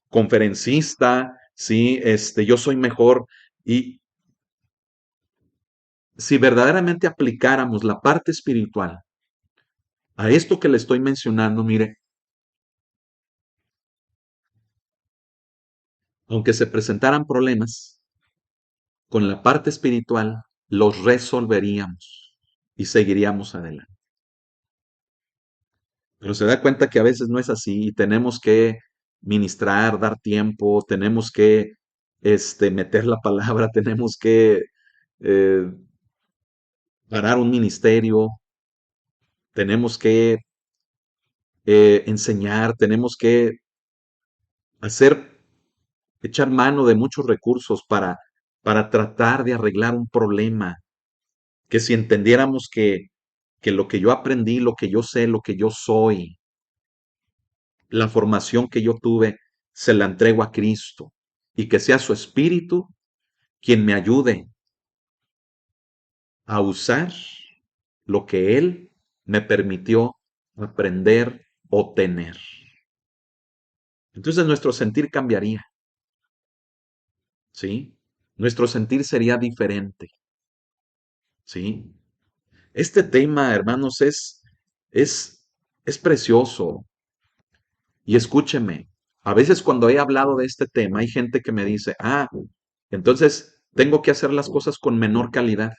conferencista, sí, yo soy mejor. Y si verdaderamente aplicáramos la parte espiritual a esto que le estoy mencionando, mire, aunque se presentaran problemas, con la parte espiritual los resolveríamos y seguiríamos adelante. Pero se da cuenta que a veces no es así y tenemos que ministrar, dar tiempo, tenemos que meter la palabra, tenemos que eh, parar un ministerio, tenemos que enseñar, tenemos que hacer, echar mano de muchos recursos para tratar de arreglar un problema, que si entendiéramos que lo que yo aprendí, lo que yo sé, lo que yo soy, la formación que yo tuve, se la entrego a Cristo y que sea su Espíritu quien me ayude a usar lo que Él me permitió aprender o tener. Entonces nuestro sentir cambiaría, ¿sí? Nuestro sentir sería diferente, ¿sí? Este tema, hermanos, es, es precioso. Y escúcheme, a veces cuando he hablado de este tema, hay gente que me dice, entonces tengo que hacer las cosas con menor calidad.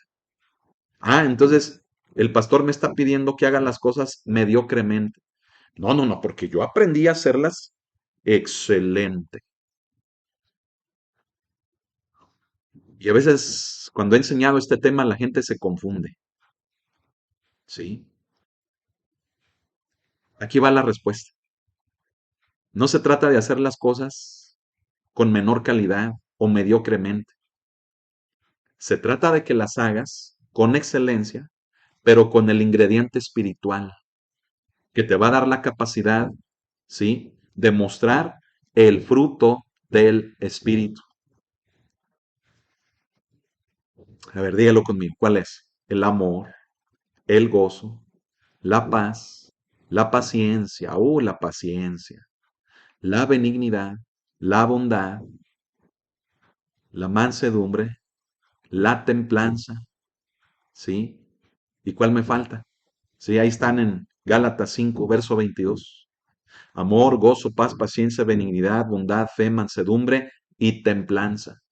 Entonces el pastor me está pidiendo que haga las cosas mediocremente. No, no, no, porque yo aprendí a hacerlas excelente. Y a veces cuando he enseñado este tema, la gente se confunde. ¿Sí? Aquí va la respuesta. No se trata de hacer las cosas con menor calidad o mediocremente. Se trata de que las hagas con excelencia, pero con el ingrediente espiritual, que te va a dar la capacidad, ¿sí?, de mostrar el fruto del Espíritu. A ver, dígalo conmigo. ¿Cuál es? El amor, el gozo, la paz, la paciencia, la paciencia, la benignidad, la bondad, la mansedumbre, la templanza, ¿sí? ¿Y cuál me falta? Sí, ahí están en Gálatas 5, verso 22. Amor, gozo, paz, paciencia, benignidad, bondad, fe, mansedumbre y templanza.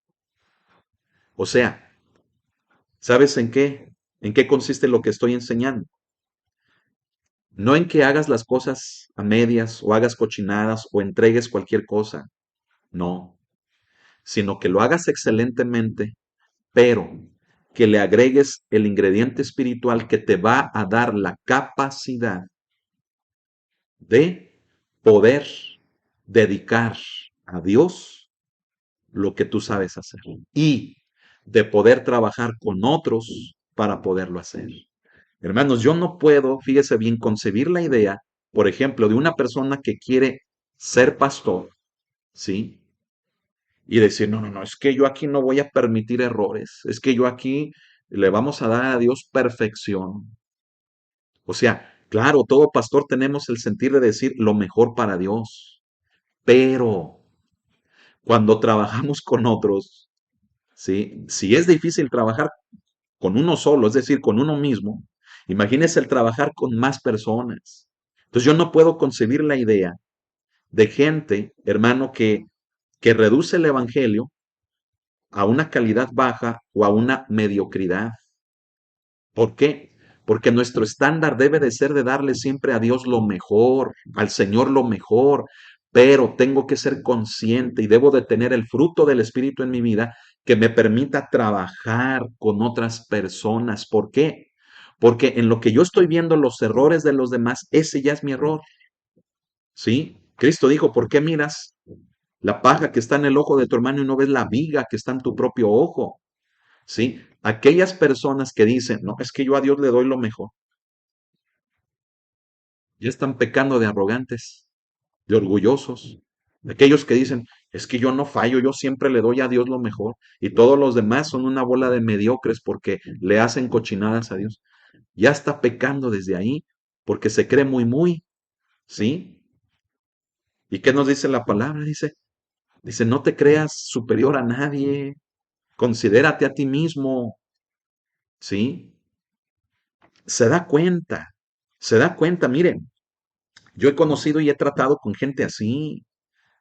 O sea, ¿sabes en qué? ¿En qué consiste lo que estoy enseñando? No en que hagas las cosas a medias o hagas cochinadas o entregues cualquier cosa, no, sino que lo hagas excelentemente, pero que le agregues el ingrediente espiritual que te va a dar la capacidad de poder dedicar a Dios lo que tú sabes hacer y de poder trabajar con otros para poderlo hacer. Hermanos, yo no puedo, fíjese bien, concebir la idea, por ejemplo, de una persona que quiere ser pastor, ¿sí? Y decir, no, no, no, es que yo aquí no voy a permitir errores, es que yo aquí le vamos a dar a Dios perfección. O sea, claro, todo pastor tenemos el sentir de decir lo mejor para Dios, pero cuando trabajamos con otros, ¿sí? Si es difícil trabajar con uno solo, es decir, con uno mismo, imagínese el trabajar con más personas. Entonces yo no puedo concebir la idea de gente, hermano, que reduce el evangelio a una calidad baja o a una mediocridad. ¿Por qué? Porque nuestro estándar debe de ser de darle siempre a Dios lo mejor, al Señor lo mejor, pero tengo que ser consciente y debo de tener el fruto del Espíritu en mi vida que me permita trabajar con otras personas. ¿Por qué? Porque en lo que yo estoy viendo los errores de los demás, ese ya es mi error. ¿Sí? Cristo dijo, ¿por qué miras la paja que está en el ojo de tu hermano y no ves la viga que está en tu propio ojo? ¿Sí? Aquellas personas que dicen, no, es que yo a Dios le doy lo mejor, ya están pecando de arrogantes, de orgullosos. Aquellos que dicen, es que yo no fallo, yo siempre le doy a Dios lo mejor. Y todos los demás son una bola de mediocres porque le hacen cochinadas a Dios. Ya está pecando desde ahí porque se cree muy, ¿sí? ¿Y qué nos dice la palabra? Dice, no te creas superior a nadie, considérate a ti mismo, ¿sí? Se da cuenta, se da cuenta, miren, yo he conocido y he tratado con gente así,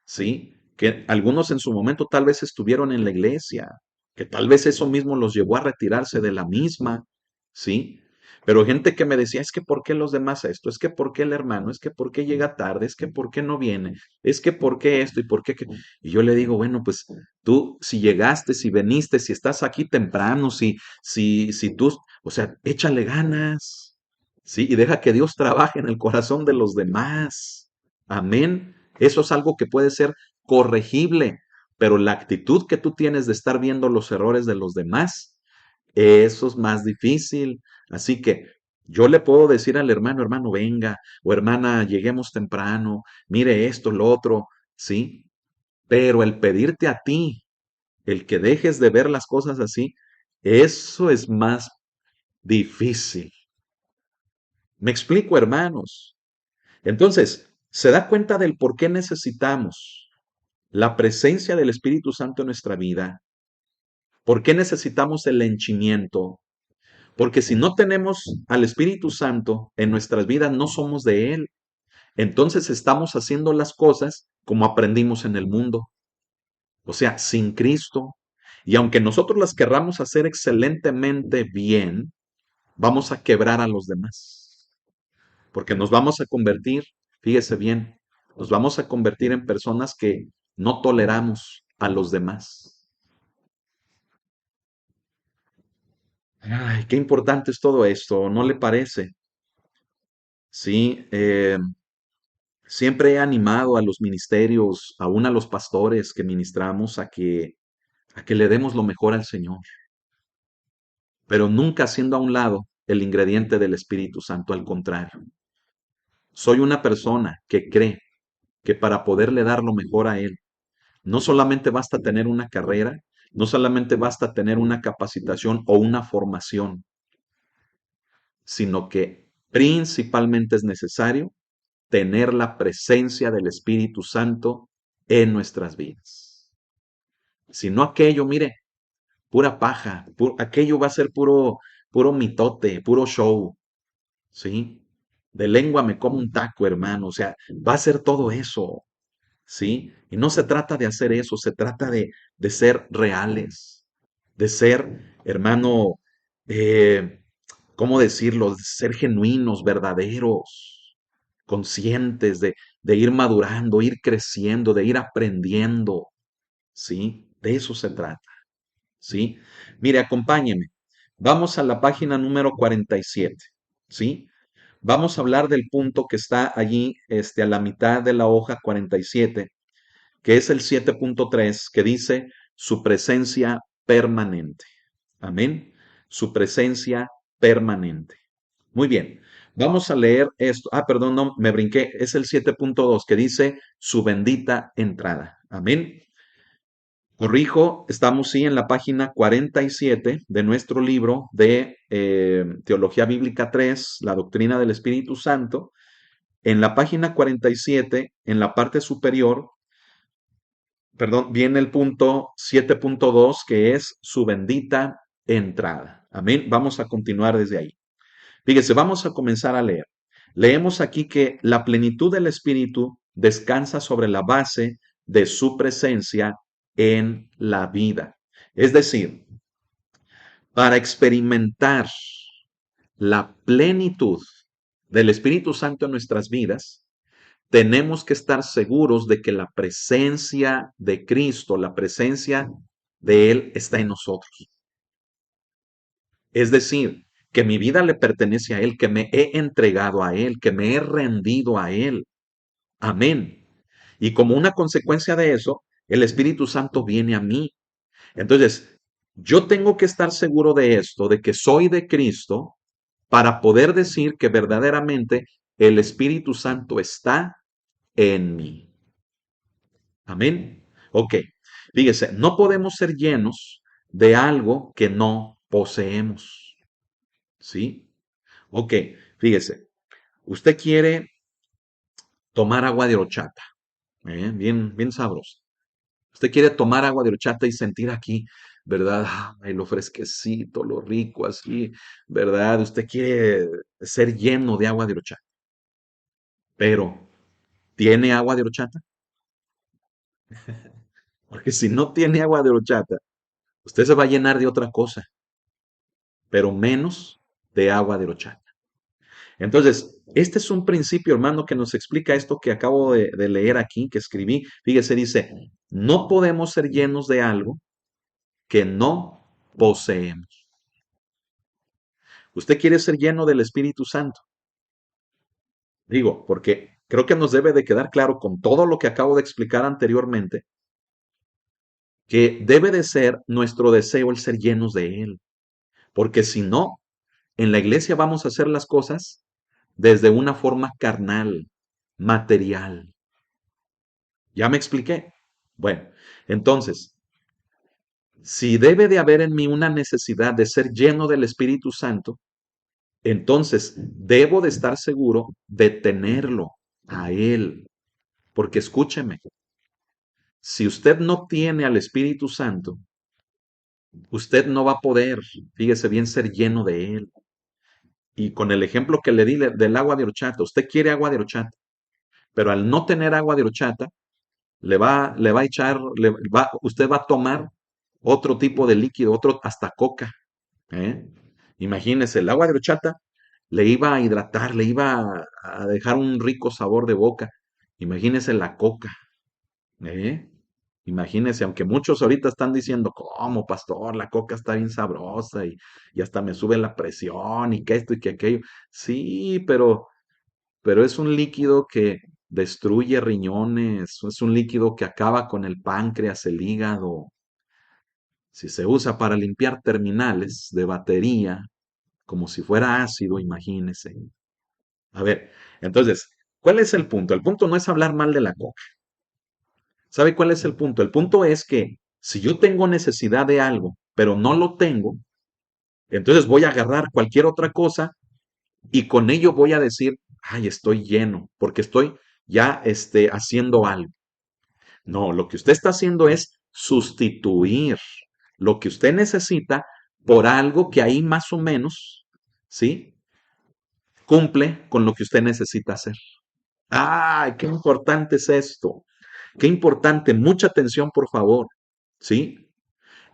¿sí? Que algunos en su momento tal vez estuvieron en la iglesia, que tal vez eso mismo los llevó a retirarse de la misma, ¿sí? Pero gente que me decía, es que ¿por qué los demás esto? Es que ¿por qué el hermano? Es que ¿por qué llega tarde? Es que ¿por qué no viene? Es que ¿por qué esto? ¿Y por qué? Y yo le digo, bueno, pues tú si llegaste, si veniste, si estás aquí temprano, si tú, o sea, échale ganas, ¿sí? Y deja que Dios trabaje en el corazón de los demás. Amén. Eso es algo que puede ser corregible, pero la actitud que tú tienes de estar viendo los errores de los demás, eso es más difícil. Así que yo le puedo decir al hermano, hermano, venga, o hermana, lleguemos temprano, mire esto, lo otro, ¿sí? Pero el pedirte a ti, el que dejes de ver las cosas así, eso es más difícil. Me explico, hermanos. Entonces, se da cuenta del por qué necesitamos la presencia del Espíritu Santo en nuestra vida. ¿Por qué necesitamos el henchimiento? Porque si no tenemos al Espíritu Santo en nuestras vidas, no somos de Él. Entonces estamos haciendo las cosas como aprendimos en el mundo, o sea, sin Cristo. Y aunque nosotros las querramos hacer excelentemente bien, vamos a quebrar a los demás, porque nos vamos a convertir, fíjese bien, nos vamos a convertir en personas que no toleramos a los demás. Ay, qué importante es todo esto, ¿no le parece? Sí, siempre he animado a los ministerios, aún a los pastores que ministramos, a que le demos lo mejor al Señor. pero nunca haciendo a un lado el ingrediente del Espíritu Santo. Al contrario, soy una persona que cree que para poderle dar lo mejor a Él, no solamente basta tener una carrera, no solamente basta tener una capacitación o una formación, sino que principalmente es necesario tener la presencia del Espíritu Santo en nuestras vidas. Si no aquello, mire, pura paja, aquello va a ser puro mitote, puro show, ¿sí? De lengua me como un taco, hermano, o sea, va a ser todo eso, ¿sí? Y no se trata de hacer eso, se trata de ser reales, de ser, hermano, eh, ¿cómo decirlo? De ser genuinos, verdaderos, conscientes de ir madurando, ir creciendo, de ir aprendiendo, ¿sí? De eso se trata, ¿sí? Mire, acompáñeme. Vamos a la página número 47, ¿sí? Vamos a hablar del punto que está allí, a la mitad de la hoja 47, que es el 7.3, que dice su presencia permanente. Amén. Su presencia permanente. Muy bien. Vamos a leer esto. Ah, perdón, no, me brinqué. Es el 7.2 que dice su bendita entrada. Amén. Corrijo, estamos sí en la página 47 de nuestro libro de Teología Bíblica 3, la doctrina del Espíritu Santo. En la página 47, en la parte superior, perdón, viene el punto 7.2 que es su bendita entrada. Amén. Vamos a continuar desde ahí. Fíjese, vamos a comenzar a leer. Leemos aquí que la plenitud del Espíritu descansa sobre la base de su presencia en la vida. Es decir, para experimentar la plenitud del Espíritu Santo en nuestras vidas, tenemos que estar seguros de que la presencia de Cristo, la presencia de Él está en nosotros. Es decir, que mi vida le pertenece a Él, que me he entregado a Él, que me he rendido a Él. Amén. Y como una consecuencia de eso, el Espíritu Santo viene a mí. Entonces, yo tengo que estar seguro de esto, de que soy de Cristo, para poder decir que verdaderamente el Espíritu Santo está en mí. Amén. Ok. Fíjese, no podemos ser llenos de algo que no poseemos. ¿Sí? Ok. Fíjese, usted quiere tomar agua de horchata, bien, bien sabroso. Usted quiere tomar agua de horchata y sentir aquí, ¿verdad? Ay, lo fresquecito, lo rico, así, ¿verdad? Usted quiere ser lleno de agua de horchata, pero ¿tiene agua de horchata? Porque si no tiene agua de horchata, usted se va a llenar de otra cosa, pero menos de agua de horchata. Entonces, este es un principio, hermano, que nos explica esto que acabo de leer aquí, que escribí. Fíjese, dice, no podemos ser llenos de algo que no poseemos. Usted quiere ser lleno del Espíritu Santo. Digo, porque creo que nos debe de quedar claro con todo lo que acabo de explicar anteriormente, que debe de ser nuestro deseo el ser llenos de Él. Porque si no, en la iglesia vamos a hacer las cosas desde una forma carnal, material. ¿Ya me expliqué? Bueno, entonces, si debe de haber en mí una necesidad de ser lleno del Espíritu Santo, entonces debo de estar seguro de tenerlo a Él. Porque escúcheme, si usted no tiene al Espíritu Santo, usted no va a poder, fíjese bien, ser lleno de Él. Y con el ejemplo que le di del agua de horchata, usted quiere agua de horchata, pero al no tener agua de horchata, le va a echar, usted va a tomar otro tipo de líquido, otro, hasta coca. ¿eh? Imagínese, el agua de horchata le iba a hidratar, le iba a dejar un rico sabor de boca. Imagínese la coca. ¿eh? Imagínese, aunque muchos ahorita están diciendo, ¿cómo, pastor? La coca está bien sabrosa y hasta me sube la presión y que esto y que aquello. Sí, pero es un líquido que destruye riñones, es un líquido que acaba con el páncreas, el hígado. Si se usa para limpiar terminales de batería, como si fuera ácido, imagínese. A ver, entonces, ¿cuál es el punto? El punto no es hablar mal de la coca. ¿Sabe cuál es el punto? El punto es que si yo tengo necesidad de algo, pero no lo tengo, entonces voy a agarrar cualquier otra cosa y con ello voy a decir, ay, estoy lleno, porque estoy ya haciendo algo. No, lo que usted está haciendo es sustituir lo que usted necesita por algo que ahí más o menos, ¿sí? Cumple con lo que usted necesita hacer. ¡Ay, qué importante es esto! Qué importante, mucha atención, por favor, ¿sí?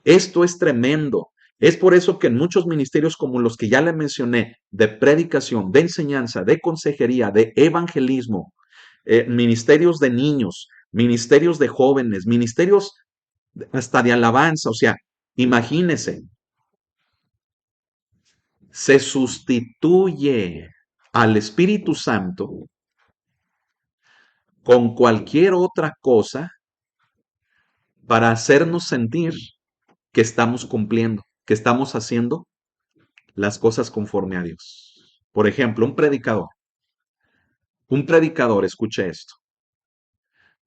Esto es tremendo. Es por eso que en muchos ministerios como los que ya le mencioné, de predicación, de enseñanza, de consejería, de evangelismo, ministerios de niños, ministerios de jóvenes, ministerios hasta de alabanza, o sea, imagínese, se sustituye al Espíritu Santo con cualquier otra cosa para hacernos sentir que estamos cumpliendo, que estamos haciendo las cosas conforme a Dios. Por ejemplo, un predicador, escuche esto,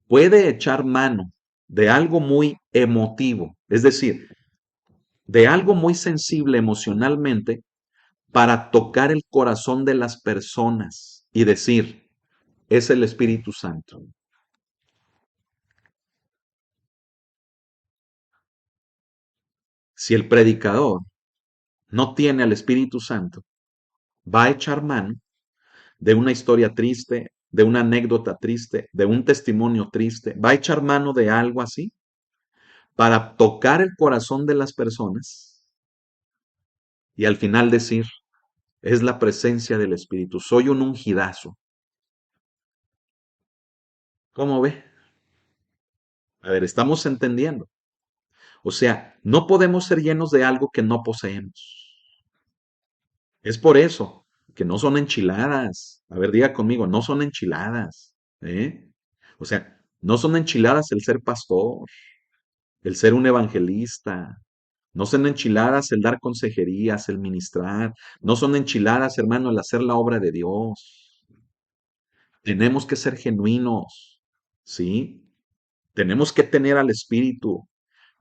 puede echar mano de algo muy emotivo, es decir, de algo muy sensible emocionalmente para tocar el corazón de las personas y decir, es el Espíritu Santo. Si el predicador no tiene al Espíritu Santo, va a echar mano de una historia triste, de una anécdota triste, de un testimonio triste, va a echar mano de algo así para tocar el corazón de las personas y al final decir, es la presencia del Espíritu, soy un ungidazo. ¿Cómo ve? A ver, estamos entendiendo. O sea, no podemos ser llenos de algo que no poseemos. Es por eso que no son enchiladas. A ver, diga conmigo, no son enchiladas. ¿Eh? O sea, no son enchiladas el ser pastor, el ser un evangelista. No son enchiladas el dar consejerías, el ministrar. No son enchiladas, hermano, el hacer la obra de Dios. Tenemos que ser genuinos, ¿sí? Tenemos que tener al Espíritu.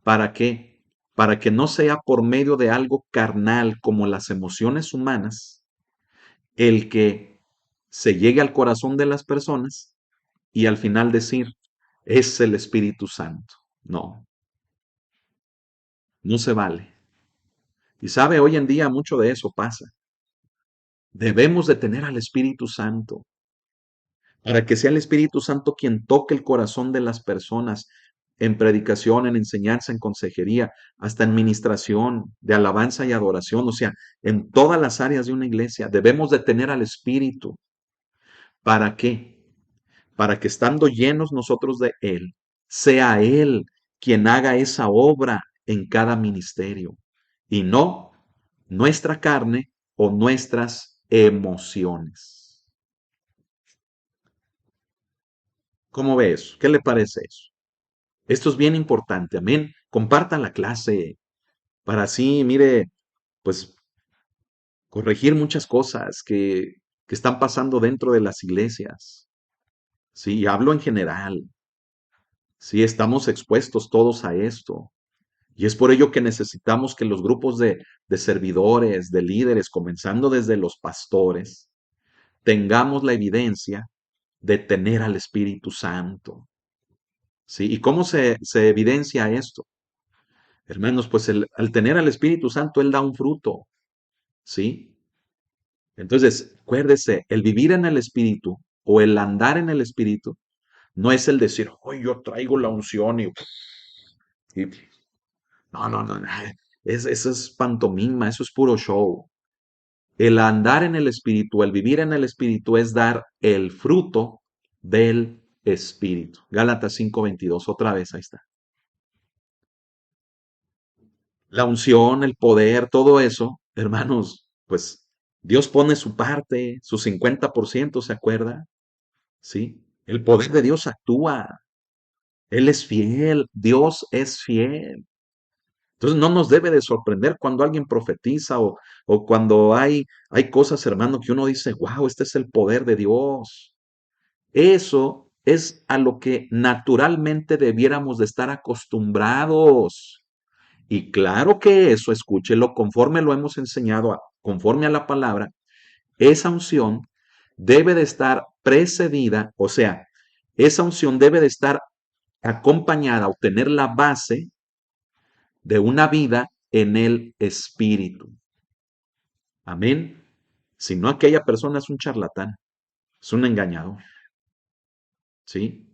¿Para qué? Para que no sea por medio de algo carnal como las emociones humanas el que se llegue al corazón de las personas y al final decir, es el Espíritu Santo. No, no se vale. Y sabe, hoy en día mucho de eso pasa. Debemos de tener al Espíritu Santo para que sea el Espíritu Santo quien toque el corazón de las personas en predicación, en enseñanza, en consejería, hasta en ministración, de alabanza y adoración, o sea, en todas las áreas de una iglesia. Debemos de tener al Espíritu. ¿Para qué? Para que estando llenos nosotros de Él, sea Él quien haga esa obra en cada ministerio y no nuestra carne o nuestras emociones. ¿Cómo ve eso? ¿Qué le parece eso? Esto es bien importante, amén. Compartan la clase para así, mire, pues corregir muchas cosas que están pasando dentro de las iglesias. Sí, hablo en general. Sí, estamos expuestos todos a esto. Y es por ello que necesitamos que los grupos de servidores, de líderes, comenzando desde los pastores, tengamos la evidencia de tener al Espíritu Santo. ¿Sí? ¿Y cómo se evidencia esto? Hermanos, pues al tener al Espíritu Santo, Él da un fruto. ¿Sí? Entonces, acuérdese, el vivir en el Espíritu o el andar en el Espíritu no es el decir, hoy yo traigo la unción y no, no, no, no. Eso es pantomima, eso es puro show. El andar en el Espíritu, el vivir en el Espíritu es dar el fruto del Espíritu. Gálatas 5:22, otra vez, ahí está. La unción, el poder, todo eso, hermanos, pues Dios pone su parte, su 50%, ¿se acuerda? ¿Sí? El poder de Dios actúa. Él es fiel, Dios es fiel. Entonces no nos debe de sorprender cuando alguien profetiza o cuando hay cosas, hermano, que uno dice, wow, este es el poder de Dios. Eso es a lo que naturalmente debiéramos de estar acostumbrados. Y claro que eso, escúchelo, conforme lo hemos enseñado, conforme a la palabra, esa unción debe de estar precedida, o sea, esa unción debe de estar acompañada o tener la base de una vida en el Espíritu. Amén. Si no, aquella persona es un charlatán, es un engañador, ¿sí?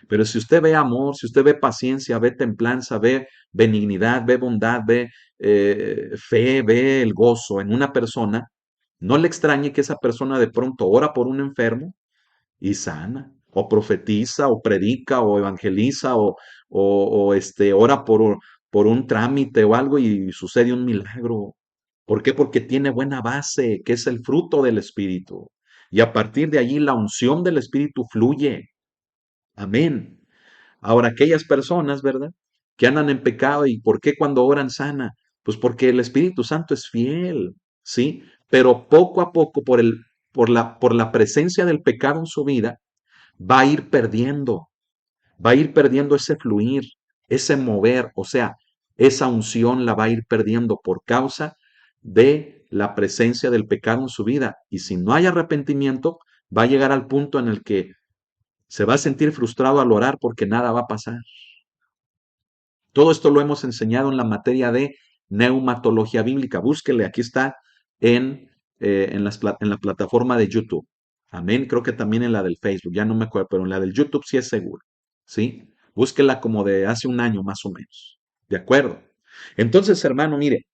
Pero si usted ve amor, si usted ve paciencia, ve templanza, ve benignidad, ve bondad, ve fe, ve el gozo en una persona, no le extrañe que esa persona de pronto ora por un enfermo y sana, o profetiza, o predica, o evangeliza, o ora por un trámite o algo y sucede un milagro. ¿Por qué? Porque tiene buena base, que es el fruto del Espíritu. Y a partir de allí la unción del Espíritu fluye. Amén. Ahora, aquellas personas, ¿verdad? Que andan en pecado y ¿por qué cuando oran sana? Pues porque el Espíritu Santo es fiel, ¿sí? Pero poco a poco, por la presencia del pecado en su vida, va a ir perdiendo, va a ir perdiendo ese fluir, ese mover, o sea, esa unción la va a ir perdiendo por causa de la presencia del pecado en su vida. Y si no hay arrepentimiento, va a llegar al punto en el que se va a sentir frustrado al orar porque nada va a pasar. Todo esto lo hemos enseñado en la materia de neumatología bíblica. Búsquele, aquí está en la plataforma de YouTube. Amén. Creo que también en la del Facebook, ya no me acuerdo, pero en la del YouTube sí es seguro. ¿Sí? Búsquela como de hace un año más o menos. ¿De acuerdo? Entonces, hermano, mire,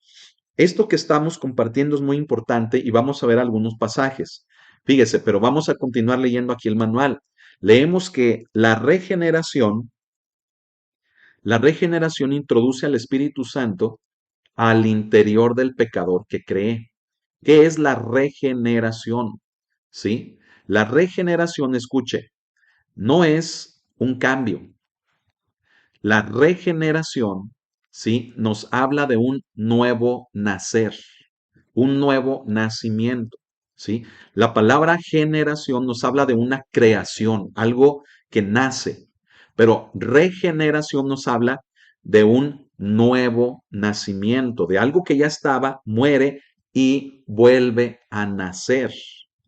esto que estamos compartiendo es muy importante y vamos a ver algunos pasajes. Fíjese, pero vamos a continuar leyendo aquí el manual. Leemos que la regeneración introduce al Espíritu Santo al interior del pecador que cree. ¿Qué es la regeneración? ¿Sí? La regeneración, escuche, no es un cambio. La regeneración, ¿sí? Nos habla de un nuevo nacer, un nuevo nacimiento, ¿sí? La palabra generación nos habla de una creación, algo que nace, pero regeneración nos habla de un nuevo nacimiento, de algo que ya estaba, muere y vuelve a nacer.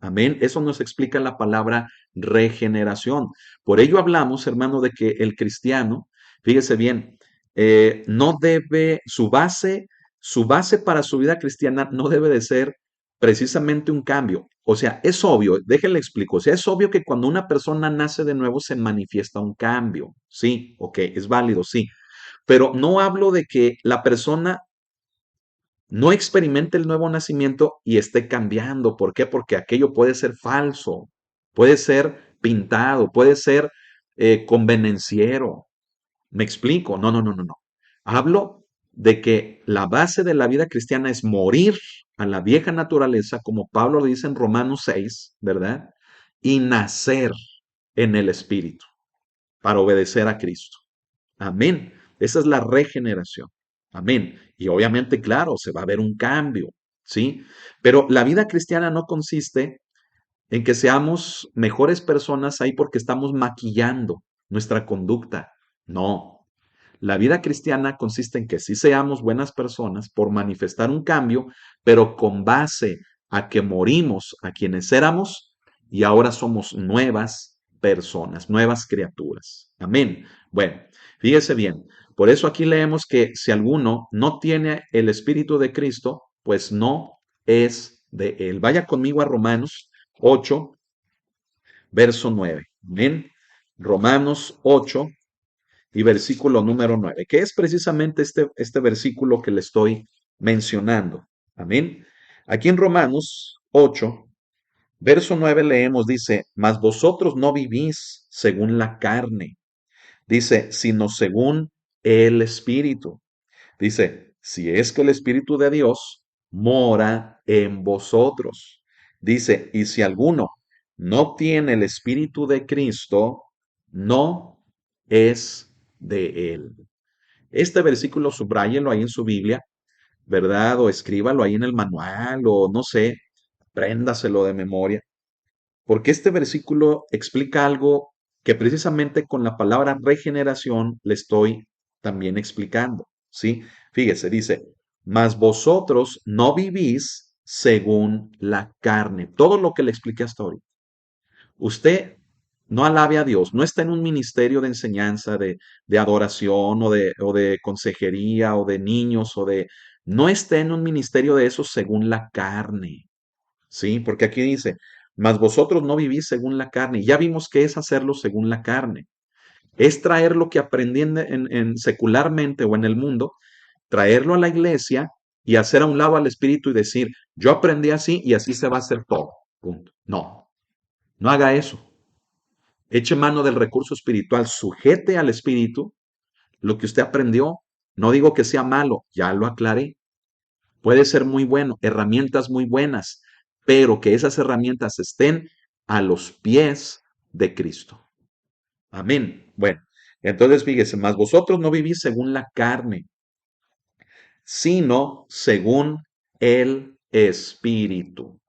Amén. Eso nos explica la palabra regeneración. Por ello hablamos, hermano, de que el cristiano, fíjese bien, no debe, su base para su vida cristiana no debe de ser precisamente un cambio. O sea, es obvio, déjenle explico, o sea, es obvio que cuando una persona nace de nuevo se manifiesta un cambio. Sí, ok, es válido, sí. Pero no hablo de que la persona no experimente el nuevo nacimiento y esté cambiando. ¿Por qué? Porque aquello puede ser falso, puede ser pintado, puede ser convenenciero. ¿Me explico? No, no, no, no, no. Hablo de que la base de la vida cristiana es morir a la vieja naturaleza, como Pablo lo dice en Romanos 6, ¿verdad? Y nacer en el Espíritu para obedecer a Cristo. Amén. Esa es la regeneración. Amén. Y obviamente, claro, se va a ver un cambio, ¿sí? Pero la vida cristiana no consiste en que seamos mejores personas ahí porque estamos maquillando nuestra conducta. No, la vida cristiana consiste en que sí seamos buenas personas por manifestar un cambio, pero con base a que morimos a quienes éramos y ahora somos nuevas personas, nuevas criaturas. Amén. Bueno, fíjese bien. Por eso aquí leemos que si alguno no tiene el Espíritu de Cristo, pues no es de él. Vaya conmigo a Romanos 8, verso 9. Amén. Romanos 8 y versículo número 9, que es precisamente este versículo que le estoy mencionando. Amén. Aquí en Romanos 8, verso 9 leemos, dice, mas vosotros no vivís según la carne, dice, sino según el Espíritu. Dice, si es que el Espíritu de Dios mora en vosotros. Dice, y si alguno no tiene el Espíritu de Cristo, no es de él. Este versículo subráyelo ahí en su Biblia, ¿verdad? O escríbalo ahí en el manual, o no sé, préndaselo de memoria, porque este versículo explica algo que precisamente con la palabra regeneración le estoy también explicando, ¿sí? Fíjese, dice, mas vosotros no vivís según la carne. Todo lo que le expliqué hasta hoy. Usted no alabe a Dios, no está en un ministerio de enseñanza, de adoración o de consejería o de niños no está en un ministerio de eso según la carne, ¿sí? Porque aquí dice, mas vosotros no vivís según la carne. Ya vimos que es hacerlo según la carne. Es traer lo que aprendí en secularmente o en el mundo, traerlo a la iglesia y hacer a un lado al espíritu y decir, yo aprendí así y así se va a hacer todo. Punto. No, no haga eso. Eche mano del recurso espiritual, sujete al espíritu lo que usted aprendió. No digo que sea malo, ya lo aclaré. Puede ser muy bueno, herramientas muy buenas, pero que esas herramientas estén a los pies de Cristo. Amén. Bueno, entonces fíjese, más vosotros no vivís según la carne, sino según el Espíritu.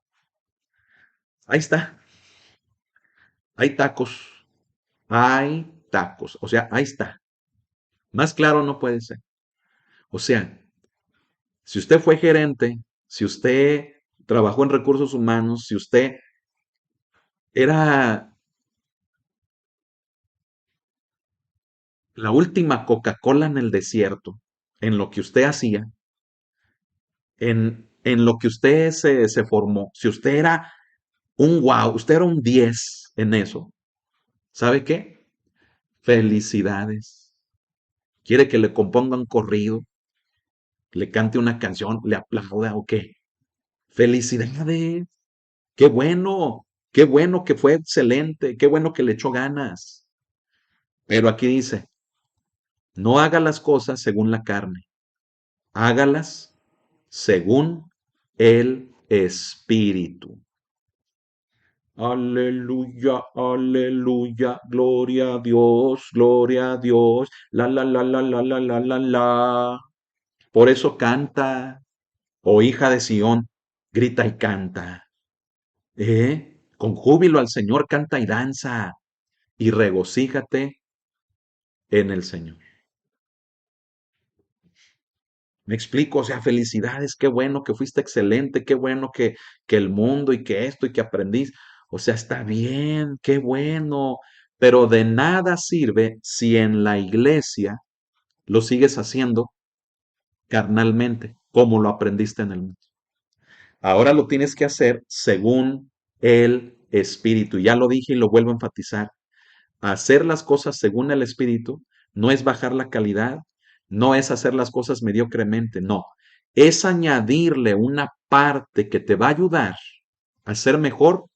Ahí está, hay tacos, hay tacos, o sea, ahí está. Más claro no puede ser. O sea, si usted fue gerente, si usted trabajó en recursos humanos, si usted era la última Coca-Cola en el desierto, en lo que usted hacía, en lo que usted se formó, si usted era un wow, usted era un 10 en eso, ¿sabe qué? Felicidades. ¿Quiere que le componga un corrido, le cante una canción, le aplauda o qué? Felicidades. Qué bueno que fue excelente, qué bueno que le echó ganas. Pero aquí dice, no haga las cosas según la carne, hágalas según el Espíritu. Aleluya, aleluya, gloria a Dios, la. Por eso canta, oh hija de Sión, grita y canta. Con júbilo al Señor canta y danza, y regocíjate en el Señor. Me explico, o sea, felicidades, qué bueno que fuiste excelente, qué bueno que el mundo y que esto y que aprendís. O sea, está bien, qué bueno, pero de nada sirve si en la iglesia lo sigues haciendo carnalmente, como lo aprendiste en el mundo. Ahora lo tienes que hacer según el Espíritu. Ya lo dije y lo vuelvo a enfatizar. Hacer las cosas según el Espíritu no es bajar la calidad, no es hacer las cosas mediocremente, no. Es añadirle una parte que te va a ayudar a ser mejor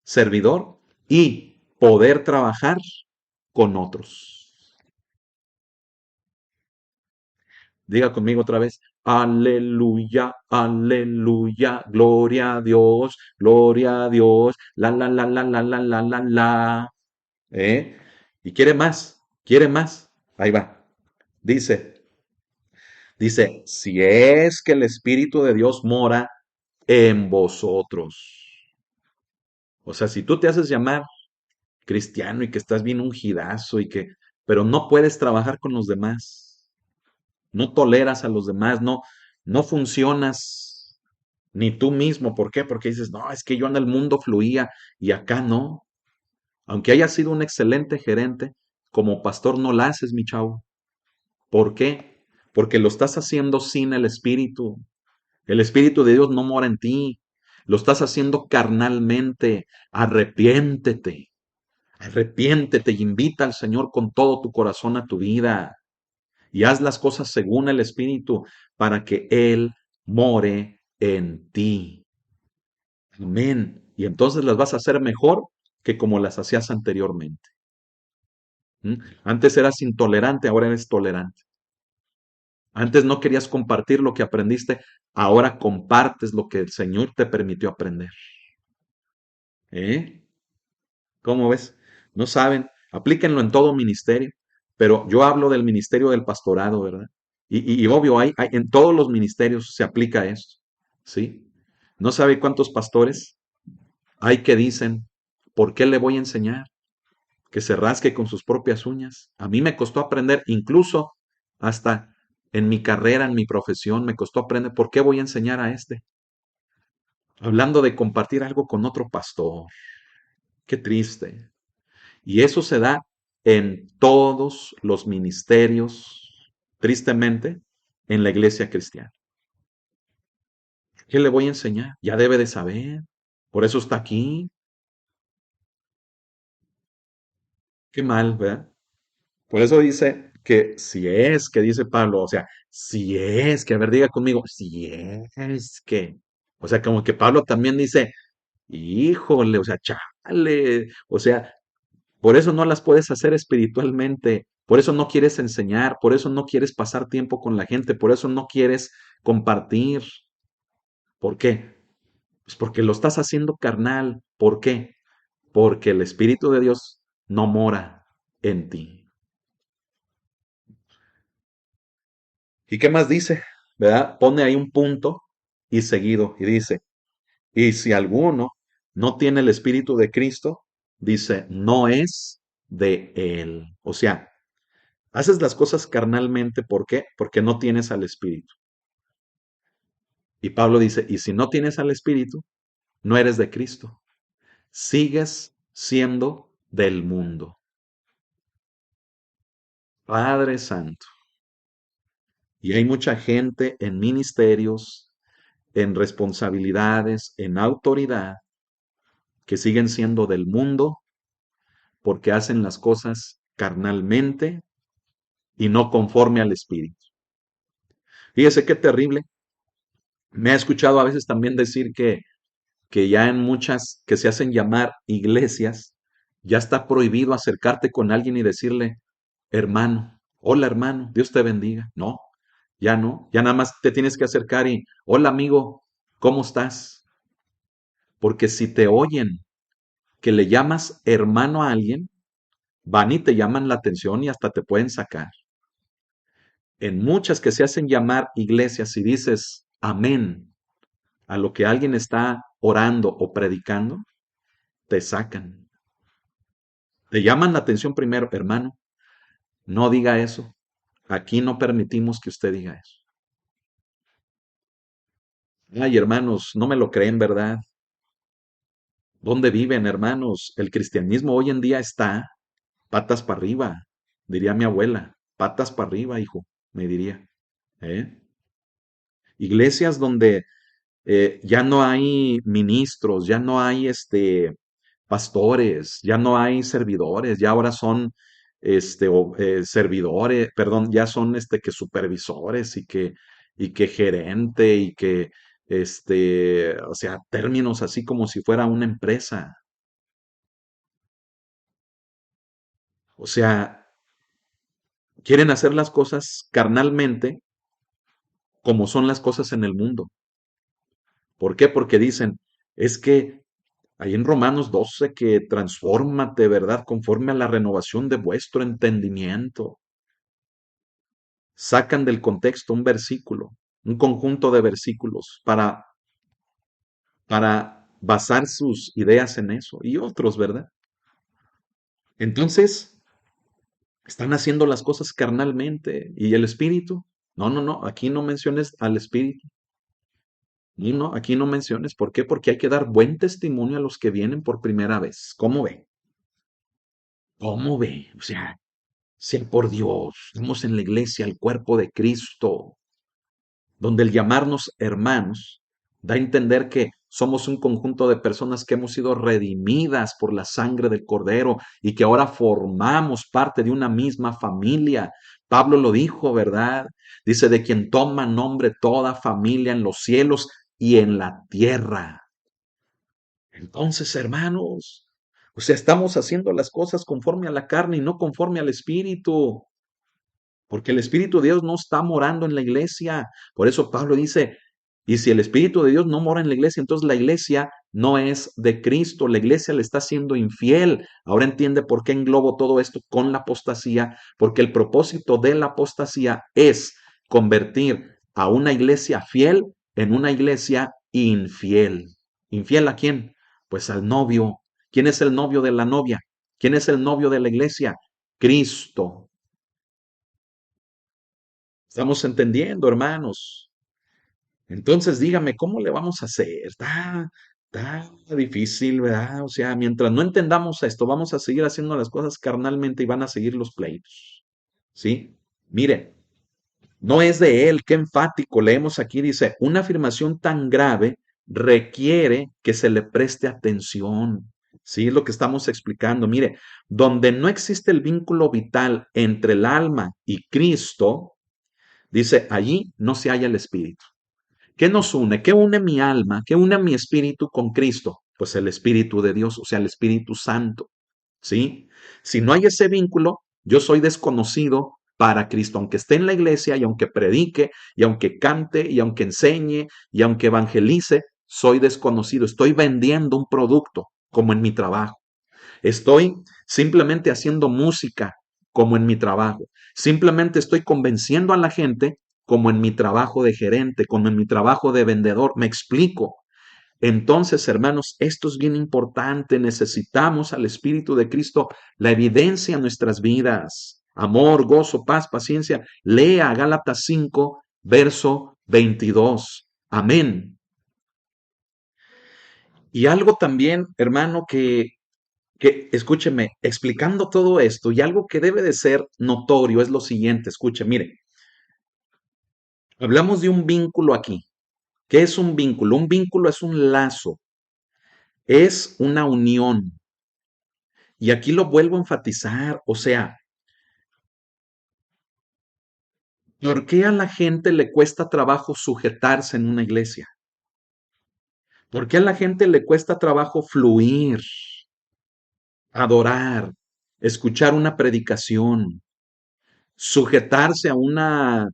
servidor y poder trabajar con otros. Diga conmigo otra vez, aleluya, aleluya, gloria a Dios, la. ¿Eh? Y quiere más. Ahí va. Dice, dice, si es que el Espíritu de Dios mora en vosotros. O sea, si tú te haces llamar cristiano y que estás bien ungidazo pero no puedes trabajar con los demás, no toleras a los demás, no funcionas ni tú mismo. ¿Por qué? Porque dices, no, es que yo en el mundo fluía y acá no. Aunque hayas sido un excelente gerente, como pastor no la haces, mi chavo. ¿Por qué? Porque lo estás haciendo sin el Espíritu. El Espíritu de Dios no mora en ti. Lo estás haciendo carnalmente. Arrepiéntete. Arrepiéntete y invita al Señor con todo tu corazón a tu vida. Y haz las cosas según el Espíritu para que Él more en ti. Amén. Y entonces las vas a hacer mejor que como las hacías anteriormente. ¿Mm? Antes eras intolerante, ahora eres tolerante. Antes no querías compartir lo que aprendiste, ahora compartes lo que el Señor te permitió aprender. ¿Eh? ¿Cómo ves? No saben, aplíquenlo en todo ministerio, pero yo hablo del ministerio del pastorado, ¿verdad? Y obvio, en todos los ministerios se aplica esto, ¿sí? ¿No sabe cuántos pastores hay que dicen, ¿por qué le voy a enseñar? Que se rasque con sus propias uñas. A mí me costó aprender, incluso hasta en mi carrera, en mi profesión, me costó aprender, ¿por qué voy a enseñar a este? Hablando de compartir algo con otro pastor. Qué triste. Y eso se da en todos los ministerios, tristemente, en la iglesia cristiana. ¿Qué le voy a enseñar? Ya debe de saber. Por eso está aquí. Qué mal, ¿verdad? Por eso dice que si es que dice Pablo, o sea, si es que, a ver, diga conmigo, si es que, o sea, como que Pablo también dice, híjole, o sea, chale, o sea, por eso no las puedes hacer espiritualmente, por eso no quieres enseñar, por eso no quieres pasar tiempo con la gente, por eso no quieres compartir. ¿Por qué? Pues porque lo estás haciendo carnal. ¿Por qué? Porque el Espíritu de Dios no mora en ti. ¿Y qué más dice? ¿Verdad? Pone ahí un punto y seguido y dice, y si alguno no tiene el Espíritu de Cristo, dice, no es de él. O sea, haces las cosas carnalmente, ¿por qué? Porque no tienes al Espíritu. Y Pablo dice, y si no tienes al Espíritu, no eres de Cristo. Sigues siendo del mundo. Padre Santo. Y hay mucha gente en ministerios, en responsabilidades, en autoridad, que siguen siendo del mundo porque hacen las cosas carnalmente y no conforme al Espíritu. Fíjese qué terrible. Me ha escuchado a veces también decir que ya en muchas que se hacen llamar iglesias, ya está prohibido acercarte con alguien y decirle, hermano, hola hermano, Dios te bendiga. No, ya no, ya nada más te tienes que acercar y, hola amigo, ¿cómo estás? Porque si te oyen que le llamas hermano a alguien, van y te llaman la atención y hasta te pueden sacar. En muchas que se hacen llamar iglesias, si dices amén a lo que alguien está orando o predicando, te sacan. Te llaman la atención primero, hermano, no diga eso. Aquí no permitimos que usted diga eso. Ay, hermanos, no me lo creen, ¿verdad? ¿Dónde viven, hermanos? El cristianismo hoy en día está patas para arriba, diría mi abuela. Patas para arriba, hijo, me diría. ¿Eh? Iglesias donde ya no hay ministros, ya no hay pastores, ya no hay servidores, ya ahora son servidores, perdón, ya son que supervisores y que gerente y que o sea, términos así como si fuera una empresa. O sea, quieren hacer las cosas carnalmente como son las cosas en el mundo. ¿Por qué? Porque dicen, es que ahí en Romanos 12 que transfórmate, ¿verdad? Conforme a la renovación de vuestro entendimiento. Sacan del contexto un versículo, un conjunto de versículos para basar sus ideas en eso y otros, ¿verdad? Entonces, están haciendo las cosas carnalmente y el espíritu. No, no, no, aquí no menciones al espíritu. Y no, aquí no menciones. ¿Por qué? Porque hay que dar buen testimonio a los que vienen por primera vez. ¿Cómo ve? ¿Cómo ve? O sea por Dios, estamos en la iglesia, el cuerpo de Cristo, donde el llamarnos hermanos da a entender que somos un conjunto de personas que hemos sido redimidas por la sangre del Cordero y que ahora formamos parte de una misma familia. Pablo lo dijo, ¿verdad? Dice, de quien toma nombre toda familia en los cielos y en la tierra. Entonces, hermanos, o sea, estamos haciendo las cosas conforme a la carne y no conforme al Espíritu. Porque el Espíritu de Dios no está morando en la iglesia. Por eso Pablo dice, y si el Espíritu de Dios no mora en la iglesia, entonces la iglesia no es de Cristo. La iglesia le está siendo infiel. Ahora entiende por qué englobo todo esto con la apostasía, porque el propósito de la apostasía es convertir a una iglesia fiel en una iglesia infiel. ¿Infiel a quién? Pues al novio. ¿Quién es el novio de la novia? ¿Quién es el novio de la iglesia? Cristo. Estamos entendiendo, hermanos. Entonces, dígame, ¿cómo le vamos a hacer? Está difícil, ¿verdad? O sea, mientras no entendamos esto, vamos a seguir haciendo las cosas carnalmente y van a seguir los pleitos. ¿Sí? Mire, no es de él, qué enfático. Leemos aquí, dice, una afirmación tan grave requiere que se le preste atención. Sí, es lo que estamos explicando. Mire, donde no existe el vínculo vital entre el alma y Cristo, dice, allí no se halla el espíritu. ¿Qué nos une? ¿Qué une mi alma? ¿Qué une mi espíritu con Cristo? Pues el Espíritu de Dios, o sea, el Espíritu Santo. ¿Sí? Si no hay ese vínculo, yo soy desconocido para Cristo, aunque esté en la iglesia y aunque predique y aunque cante y aunque enseñe y aunque evangelice, soy desconocido. Estoy vendiendo un producto, como en mi trabajo. Estoy simplemente haciendo música como en mi trabajo. Simplemente estoy convenciendo a la gente como en mi trabajo de gerente, como en mi trabajo de vendedor. Me explico. Entonces, hermanos, esto es bien importante. Necesitamos al Espíritu de Cristo, la evidencia en nuestras vidas. Amor, gozo, paz, paciencia. Lea Gálatas 5, verso 22. Amén. Y algo también, hermano, que escúcheme, explicando todo esto y algo que debe de ser notorio es lo siguiente, escuche, mire, hablamos de un vínculo aquí. ¿Qué es un vínculo? Un vínculo es un lazo, es una unión. Y aquí lo vuelvo a enfatizar, o sea, ¿por qué a la gente le cuesta trabajo sujetarse en una iglesia? ¿Por qué a la gente le cuesta trabajo fluir, adorar, escuchar una predicación, sujetarse a una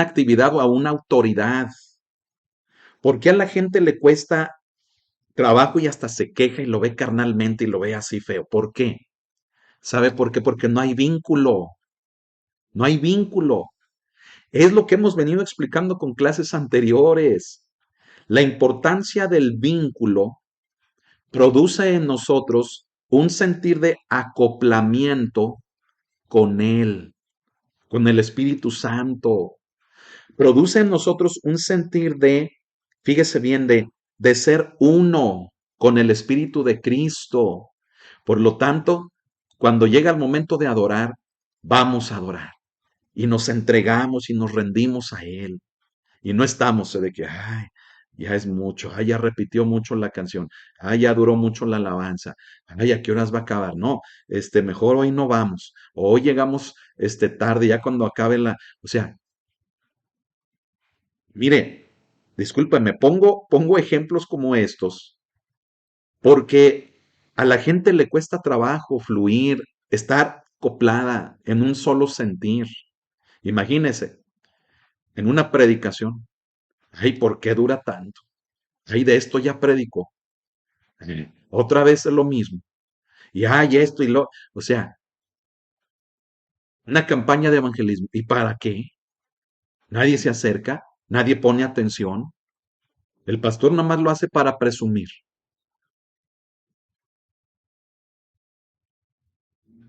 actividad o a una autoridad? ¿Por qué a la gente le cuesta trabajo y hasta se queja y lo ve carnalmente y lo ve así feo? ¿Por qué? ¿Sabe por qué? Porque no hay vínculo, no hay vínculo. Es lo que hemos venido explicando con clases anteriores. La importancia del vínculo produce en nosotros un sentir de acoplamiento con Él, con el Espíritu Santo. Produce en nosotros un sentir de, fíjese bien, de ser uno con el Espíritu de Cristo. Por lo tanto, cuando llega el momento de adorar, vamos a adorar y nos entregamos y nos rendimos a Él. Y no estamos de que, ay, ya es mucho, ay, ya repitió mucho la canción, ay, ya duró mucho la alabanza, ay, ¿a qué horas va a acabar? No, mejor hoy no vamos, o hoy llegamos, tarde, ya cuando acabe o sea, mire, discúlpeme, pongo ejemplos como estos porque a la gente le cuesta trabajo fluir, estar acoplada en un solo sentir. Imagínese, en una predicación, ay, ¿por qué dura tanto? Ay, de esto ya predicó. Otra vez es lo mismo. Y ay, esto y o sea, una campaña de evangelismo. ¿Y para qué? Nadie se acerca, nadie pone atención. El pastor nada más lo hace para presumir.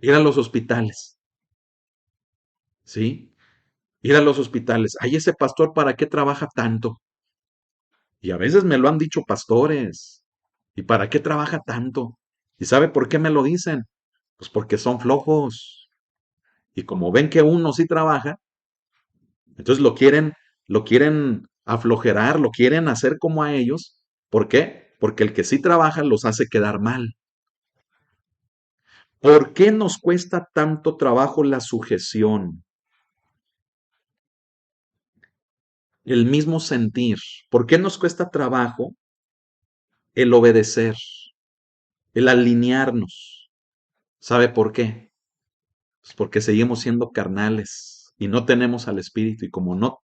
Ir a los hospitales, ¿sí? Ir a los hospitales. Ay, ese pastor, ¿para qué trabaja tanto? Y a veces me lo han dicho pastores. ¿Y para qué trabaja tanto? ¿Y sabe por qué me lo dicen? Pues porque son flojos. Y como ven que uno sí trabaja, entonces lo quieren aflojerar, lo quieren hacer como a ellos. ¿Por qué? Porque el que sí trabaja los hace quedar mal. ¿Por qué nos cuesta tanto trabajo la sujeción? El mismo sentir. ¿Por qué nos cuesta trabajo el obedecer, el alinearnos? ¿Sabe por qué? Pues porque seguimos siendo carnales y no tenemos al Espíritu. Y como no,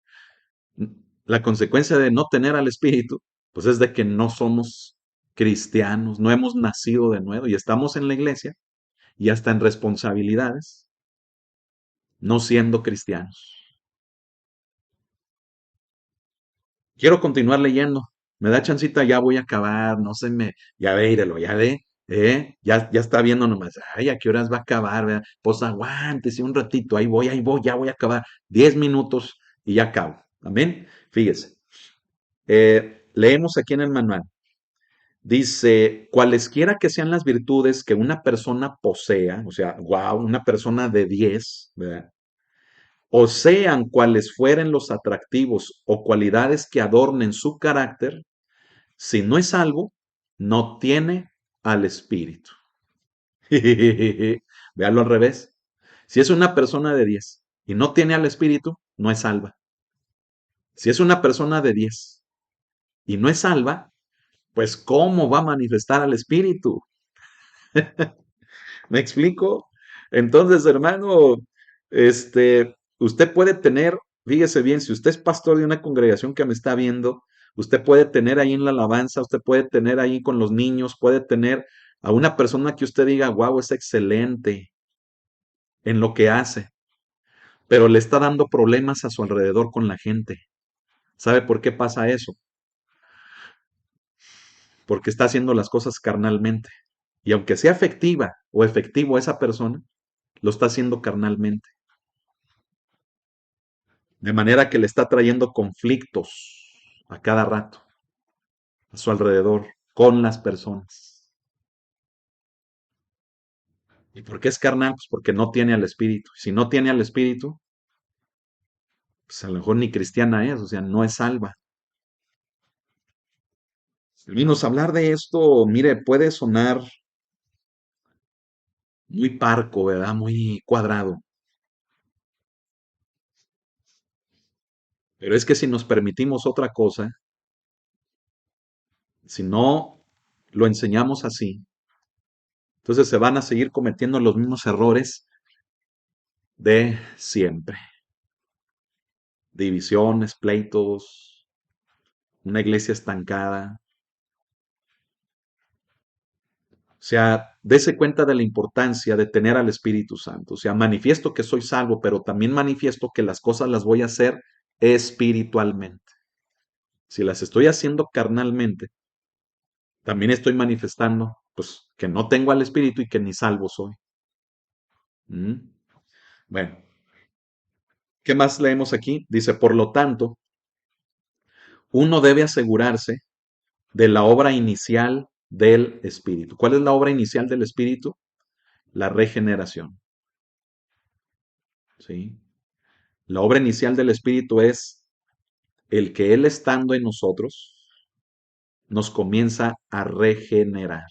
la consecuencia de no tener al Espíritu, pues es de que no somos cristianos, no hemos nacido de nuevo y estamos en la iglesia y hasta en responsabilidades, no siendo cristianos. Quiero continuar leyendo. Me da chancita, ya voy a acabar, no se me, ya véirelo, ya ve, ya está viendo nomás, ay, ¿a qué horas va a acabar? ¿Verdad? Pues aguántese un ratito, ahí voy, ya voy a acabar, 10 minutos y ya acabo. Amén. Fíjese, leemos aquí en el manual. Dice, cualesquiera que sean las virtudes que una persona posea, o sea, wow, una persona de 10, ¿verdad? O sean cuales fueren los atractivos o cualidades que adornen su carácter, si no es salvo, no tiene al Espíritu. Véalo al revés. Si es una persona de 10 y no tiene al Espíritu, no es salva. Si es una persona de 10 y no es salva, pues ¿cómo va a manifestar al Espíritu? ¿Me explico? Entonces, hermano, usted puede tener, fíjese bien, si usted es pastor de una congregación que me está viendo, usted puede tener ahí en la alabanza, usted puede tener ahí con los niños, puede tener a una persona que usted diga, wow, es excelente en lo que hace, pero le está dando problemas a su alrededor con la gente. ¿Sabe por qué pasa eso? Porque está haciendo las cosas carnalmente. Y aunque sea efectiva o efectivo esa persona, lo está haciendo carnalmente. De manera que le está trayendo conflictos a cada rato, a su alrededor, con las personas. ¿Y por qué es carnal? Pues porque no tiene al Espíritu. Si no tiene al Espíritu, pues a lo mejor ni cristiana es, o sea, no es salva. Hermanos, hablar de esto, mire, puede sonar muy parco, ¿verdad? Muy cuadrado. Pero es que si nos permitimos otra cosa, si no lo enseñamos así, entonces se van a seguir cometiendo los mismos errores de siempre. Divisiones, pleitos, una iglesia estancada. O sea, dese cuenta de la importancia de tener al Espíritu Santo. O sea, manifiesto que soy salvo, pero también manifiesto que las cosas las voy a hacer espiritualmente. Si las estoy haciendo carnalmente, también estoy manifestando, pues, que no tengo al Espíritu y que ni salvo soy. ¿Mm? Bueno, ¿qué más leemos aquí? Dice, por lo tanto, uno debe asegurarse de la obra inicial del Espíritu. ¿Cuál es la obra inicial del Espíritu? La regeneración. ¿Sí? La obra inicial del Espíritu es el que Él estando en nosotros nos comienza a regenerar,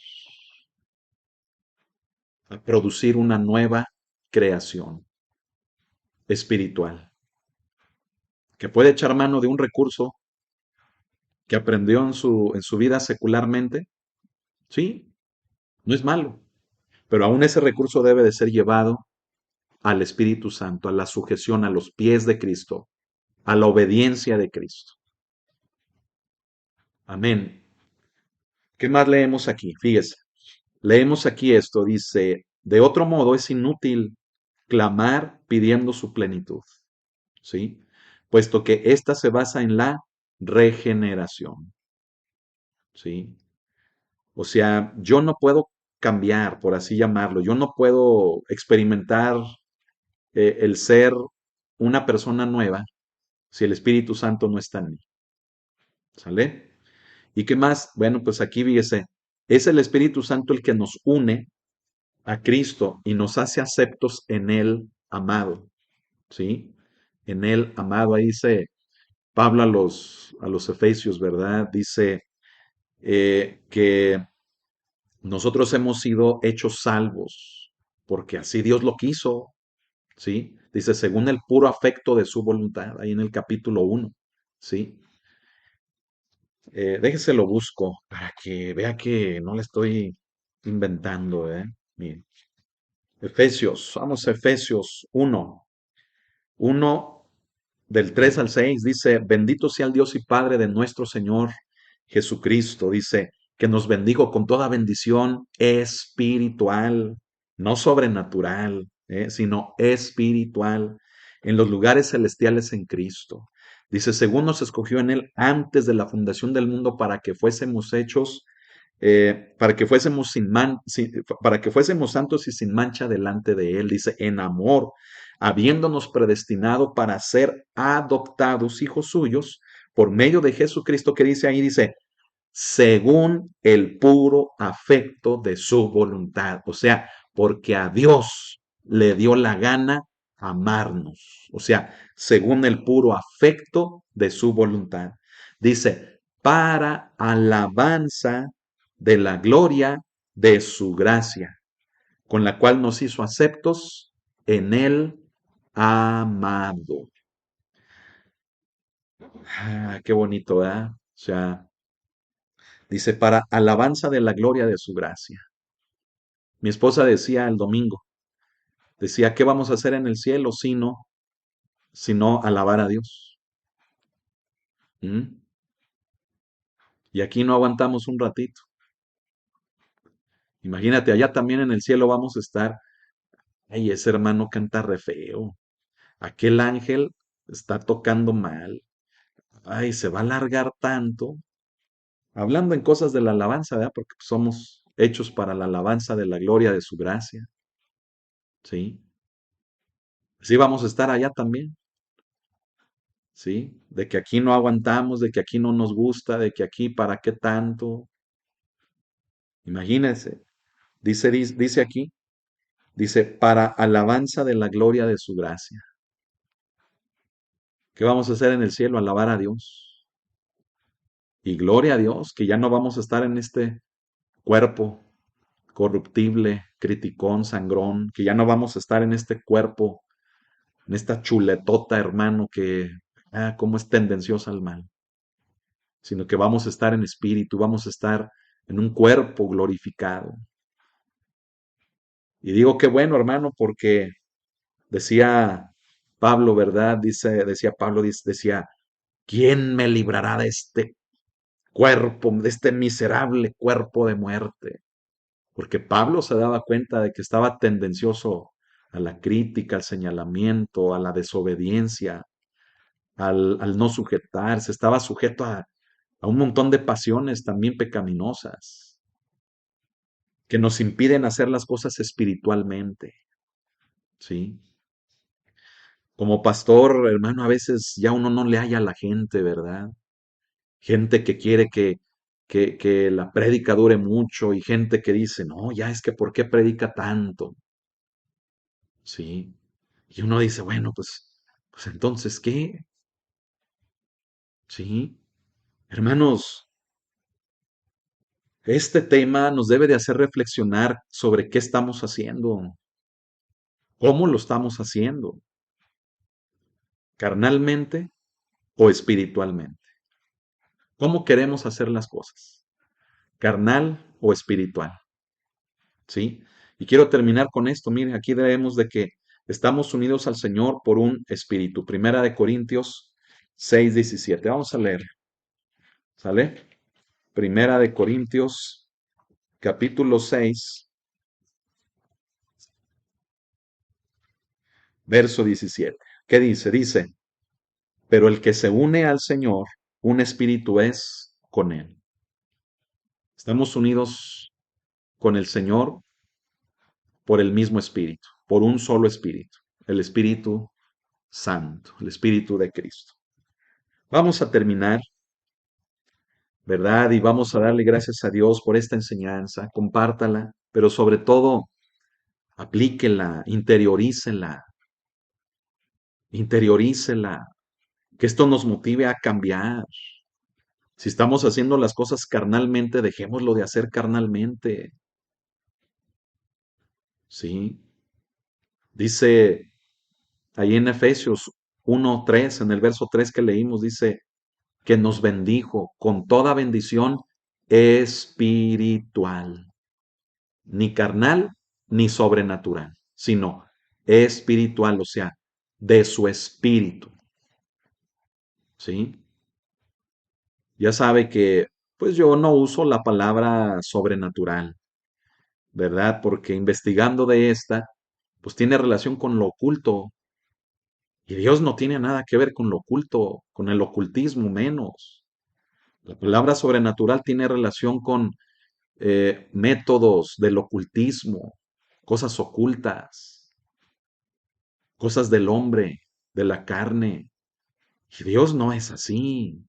a producir una nueva creación espiritual, que puede echar mano de un recurso que aprendió en su vida secularmente. Sí, no es malo, pero aún ese recurso debe de ser llevado al Espíritu Santo, a la sujeción, a los pies de Cristo, a la obediencia de Cristo. Amén. ¿Qué más leemos aquí? Fíjese, leemos aquí esto, dice, de otro modo es inútil clamar pidiendo su plenitud, ¿sí? Puesto que ésta se basa en la regeneración, ¿sí? O sea, yo no puedo cambiar, por así llamarlo, yo no puedo experimentar el ser una persona nueva si el Espíritu Santo no está en mí, ¿sale? ¿Y qué más? Bueno, pues aquí fíjese, es el Espíritu Santo el que nos une a Cristo y nos hace aceptos en Él amado, ¿sí? En Él amado, ahí dice Pablo a los Efesios, ¿verdad? Dice que nosotros hemos sido hechos salvos, porque así Dios lo quiso, ¿sí? Dice, según el puro afecto de su voluntad, ahí en el capítulo 1, ¿sí? Déjese lo busco para que vea que no le estoy inventando, ¿eh? Miren. Efesios, vamos a Efesios 1 del 3 al 6 dice, bendito sea el Dios y Padre de nuestro Señor Jesucristo, dice, que nos bendijo con toda bendición espiritual, no sobrenatural, sino espiritual, en los lugares celestiales en Cristo. Dice, según nos escogió en Él antes de la fundación del mundo para que fuésemos hechos, para que fuésemos para que fuésemos santos y sin mancha delante de Él. Dice, en amor, habiéndonos predestinado para ser adoptados hijos suyos por medio de Jesucristo, que dice ahí, dice, según el puro afecto de su voluntad. O sea, porque a Dios le dio la gana amarnos. O sea, según el puro afecto de su voluntad. Dice, para alabanza de la gloria de su gracia, con la cual nos hizo aceptos en el amado. Ah, qué bonito, ¿verdad? O sea, dice, para alabanza de la gloria de su gracia. Mi esposa decía el domingo, decía, ¿qué vamos a hacer en el cielo sino alabar a Dios? ¿Mm? Y aquí no aguantamos un ratito. Imagínate, allá también en el cielo vamos a estar. Ay, ese hermano canta re feo. Aquel ángel está tocando mal. Ay, se va a alargar tanto. Hablando en cosas de la alabanza, ¿verdad? Porque somos hechos para la alabanza de la gloria de su gracia. ¿Sí? Sí, vamos a estar allá también. ¿Sí? De que aquí no aguantamos, de que aquí no nos gusta, de que aquí para qué tanto. Imagínense, dice aquí, dice, para alabanza de la gloria de su gracia. ¿Qué vamos a hacer en el cielo? Alabar a Dios. Y gloria a Dios, que ya no vamos a estar en este cuerpo corruptible, criticón, sangrón, que ya no vamos a estar en este cuerpo, en esta chuletota, hermano, que, cómo es tendenciosa al mal, sino que vamos a estar en espíritu, vamos a estar en un cuerpo glorificado. Y digo qué bueno, hermano, porque decía Pablo, ¿verdad? Decía Pablo, decía, ¿quién me librará de este cuerpo, de este miserable cuerpo de muerte? Porque Pablo se daba cuenta de que estaba tendencioso a la crítica, al señalamiento, a la desobediencia, al no sujetarse, estaba sujeto a un montón de pasiones también pecaminosas que nos impiden hacer las cosas espiritualmente, ¿sí? Como pastor, hermano, a veces ya uno no le halla a la gente, ¿verdad? Gente que quiere que la prédica dure mucho y gente que dice, no, ya es que ¿por qué predica tanto? Sí. Y uno dice, bueno, pues entonces, ¿qué? Sí. Hermanos, este tema nos debe de hacer reflexionar sobre qué estamos haciendo, cómo lo estamos haciendo, carnalmente o espiritualmente. ¿Cómo queremos hacer las cosas? ¿Carnal o espiritual? ¿Sí? Y quiero terminar con esto. Miren, aquí debemos de que estamos unidos al Señor por un espíritu. Primera de Corintios 6:17. Vamos a leer. ¿Sale? Primera de Corintios capítulo 6, verso 17. ¿Qué dice? Dice, pero el que se une al Señor, un espíritu es con él. Estamos unidos con el Señor por el mismo espíritu, por un solo espíritu, el Espíritu Santo, el Espíritu de Cristo. Vamos a terminar, ¿verdad? Y vamos a darle gracias a Dios por esta enseñanza, compártala, pero sobre todo aplíquela, interiorícela, que esto nos motive a cambiar. Si estamos haciendo las cosas carnalmente, dejémoslo de hacer carnalmente. ¿Sí? Dice ahí en Efesios 1:3, en el verso 3 que leímos, dice que nos bendijo con toda bendición espiritual, ni carnal ni sobrenatural, sino espiritual, o sea, de su espíritu. ¿Sí? Ya sabe que Pues yo no uso la palabra sobrenatural, ¿verdad? Porque investigando de esta, pues tiene relación con lo oculto. Y Dios no tiene nada que ver con lo oculto, con el ocultismo menos. La palabra sobrenatural tiene relación con métodos del ocultismo, cosas ocultas, cosas del hombre, de la carne. Y Dios no es así.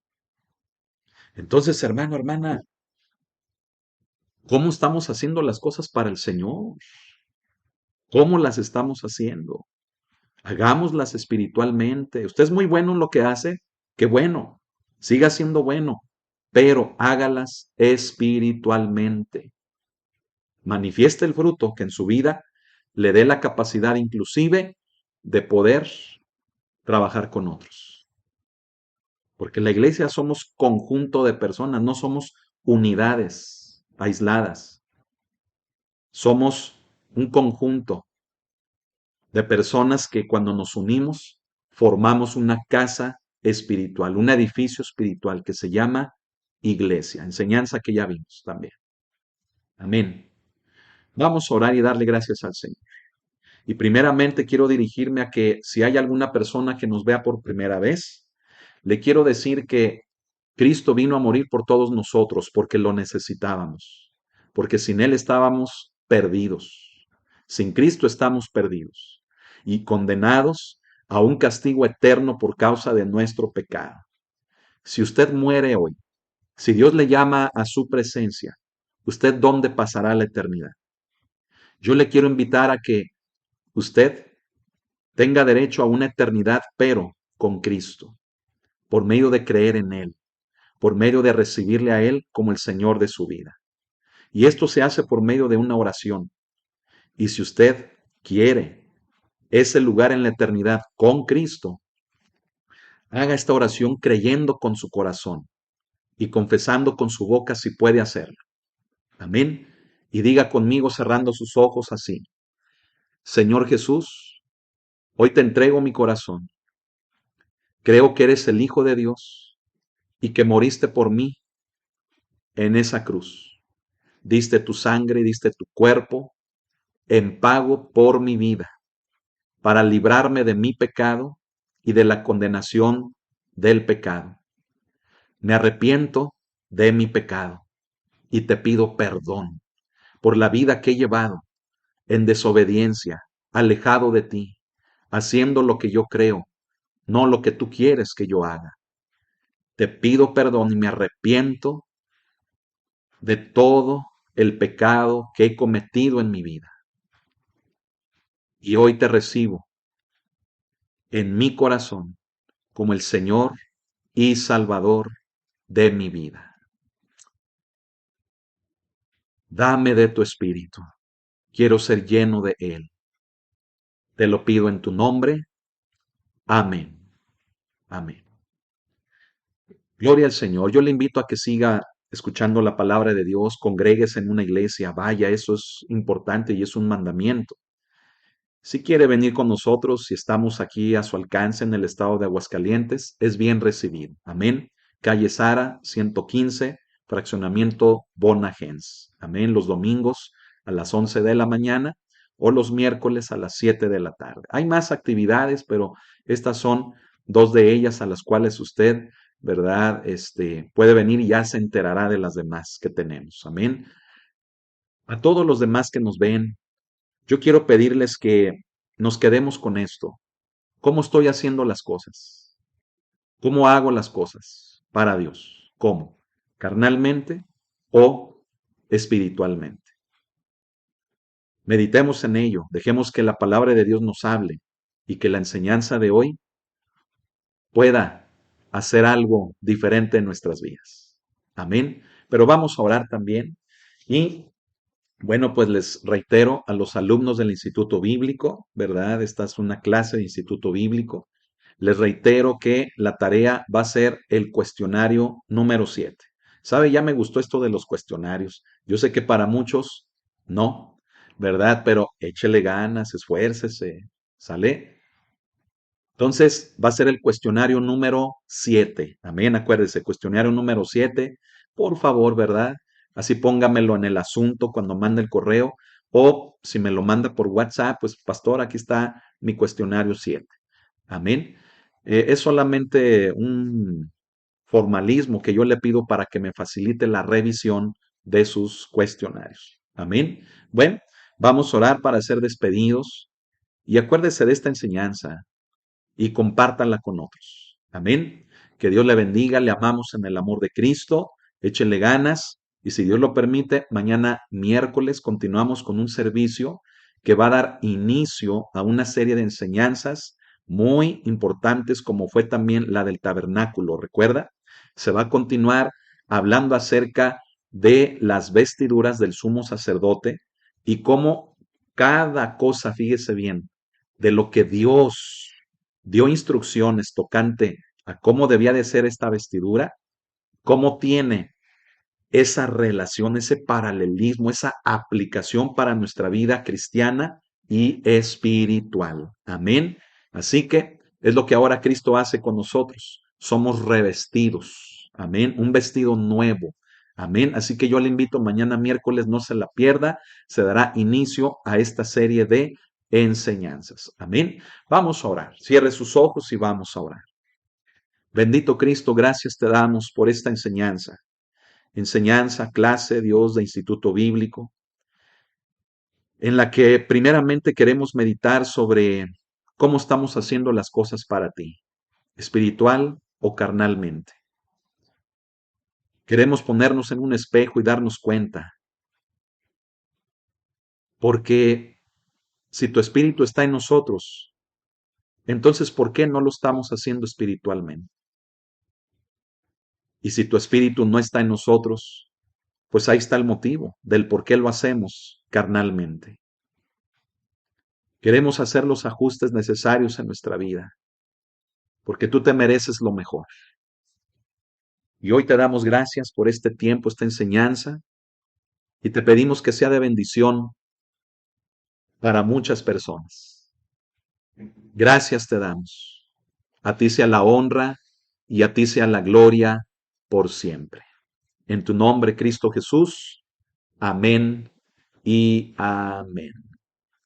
Entonces, hermano, hermana, ¿cómo estamos haciendo las cosas para el Señor? ¿Cómo las estamos haciendo? Hagámoslas espiritualmente. Usted es muy bueno en lo que hace, qué bueno, siga siendo bueno, pero hágalas espiritualmente. Manifieste el fruto que en su vida le dé la capacidad inclusive de poder trabajar con otros. Porque la iglesia somos conjunto de personas, no somos unidades aisladas. Somos un conjunto de personas que cuando nos unimos formamos una casa espiritual, un edificio espiritual que se llama iglesia, enseñanza que ya vimos también. Amén. Vamos a orar y darle gracias al Señor. Y primeramente quiero dirigirme a que si hay alguna persona que nos vea por primera vez, le quiero decir que Cristo vino a morir por todos nosotros porque lo necesitábamos, porque sin Él estábamos perdidos. Sin Cristo estamos perdidos y condenados a un castigo eterno por causa de nuestro pecado. Si usted muere hoy, si Dios le llama a su presencia, ¿usted dónde pasará la eternidad? Yo le quiero invitar a que usted tenga derecho a una eternidad, pero con Cristo, por medio de creer en Él, por medio de recibirle a Él como el Señor de su vida. Y esto se hace por medio de una oración. Y si usted quiere ese lugar en la eternidad con Cristo, haga esta oración creyendo con su corazón y confesando con su boca si puede hacerlo. Amén. Y diga conmigo cerrando sus ojos así: Señor Jesús, hoy te entrego mi corazón. Creo que eres el Hijo de Dios y que moriste por mí en esa cruz. Diste tu sangre, diste tu cuerpo en pago por mi vida, para librarme de mi pecado y de la condenación del pecado. Me arrepiento de mi pecado y te pido perdón por la vida que he llevado en desobediencia, alejado de ti, haciendo lo que yo creo, no lo que tú quieres que yo haga. Te pido perdón y me arrepiento de todo el pecado que he cometido en mi vida. Y hoy te recibo en mi corazón como el Señor y Salvador de mi vida. Dame de tu espíritu. Quiero ser lleno de él. Te lo pido en tu nombre. Amén. Amén. Gloria al Señor. Yo le invito a que siga escuchando la palabra de Dios, congréguese en una iglesia, vaya, eso es importante y es un mandamiento. Si quiere venir con nosotros, si estamos aquí a su alcance en el estado de Aguascalientes, es bien recibido. Amén. Calle Sara, 115, fraccionamiento Bonagens. Amén. Los domingos a las 11 de la mañana o los miércoles a las 7 de la tarde. Hay más actividades, pero estas son dos de ellas a las cuales usted, ¿verdad? Puede venir y ya se enterará de las demás que tenemos. Amén. A todos los demás que nos ven, yo quiero pedirles que nos quedemos con esto. ¿Cómo estoy haciendo las cosas? ¿Cómo hago las cosas para Dios? ¿Cómo? ¿Carnalmente o espiritualmente? Meditemos en ello. Dejemos que la palabra de Dios nos hable y que la enseñanza de hoy pueda hacer algo diferente en nuestras vidas. Amén. Pero vamos a orar también y bueno, pues les reitero a los alumnos del Instituto Bíblico, ¿verdad? Esta es una clase de Instituto Bíblico. Les reitero que la tarea va a ser el cuestionario número 7. ¿Sabe? Ya me gustó esto de los cuestionarios. Yo sé que para muchos no, ¿verdad? Pero échele ganas, esfuércese, ¿sale? Entonces va a ser el cuestionario número 7. Amén, acuérdese, cuestionario número 7 por favor, ¿verdad? Así póngamelo en el asunto cuando mande el correo, o si me lo manda por WhatsApp, pues pastor, aquí está mi cuestionario 7. Amén. Es solamente un formalismo que yo le pido para que me facilite la revisión de sus cuestionarios. Amén. Bueno, vamos a orar para ser despedidos y acuérdese de esta enseñanza y compártanla con otros. Amén. Que Dios le bendiga, le amamos en el amor de Cristo, échele ganas y si Dios lo permite, mañana miércoles continuamos con un servicio que va a dar inicio a una serie de enseñanzas muy importantes como fue también la del tabernáculo, ¿recuerda? Se va a continuar hablando acerca de las vestiduras del sumo sacerdote y cómo cada cosa, fíjese bien, de lo que Dios dio instrucciones tocante a cómo debía de ser esta vestidura, cómo tiene esa relación, ese paralelismo, esa aplicación para nuestra vida cristiana y espiritual. Amén. Así que es lo que ahora Cristo hace con nosotros. Somos revestidos. Amén. Un vestido nuevo. Amén. Así que yo le invito mañana miércoles, no se la pierda. Se dará inicio a esta serie de enseñanzas. Amén. Vamos a orar. Cierre sus ojos y vamos a orar. Bendito Cristo, gracias te damos por esta enseñanza. Enseñanza, clase, Dios, de Instituto Bíblico, en la que primeramente queremos meditar sobre cómo estamos haciendo las cosas para ti, espiritual o carnalmente. Queremos ponernos en un espejo y darnos cuenta, porque si tu espíritu está en nosotros, entonces ¿por qué no lo estamos haciendo espiritualmente? Y si tu espíritu no está en nosotros, pues ahí está el motivo del por qué lo hacemos carnalmente. Queremos hacer los ajustes necesarios en nuestra vida, porque tú te mereces lo mejor. Y hoy te damos gracias por este tiempo, esta enseñanza, y te pedimos que sea de bendición para muchas personas. Gracias te damos. A ti sea la honra y a ti sea la gloria por siempre. En tu nombre, Cristo Jesús. Amén y amén.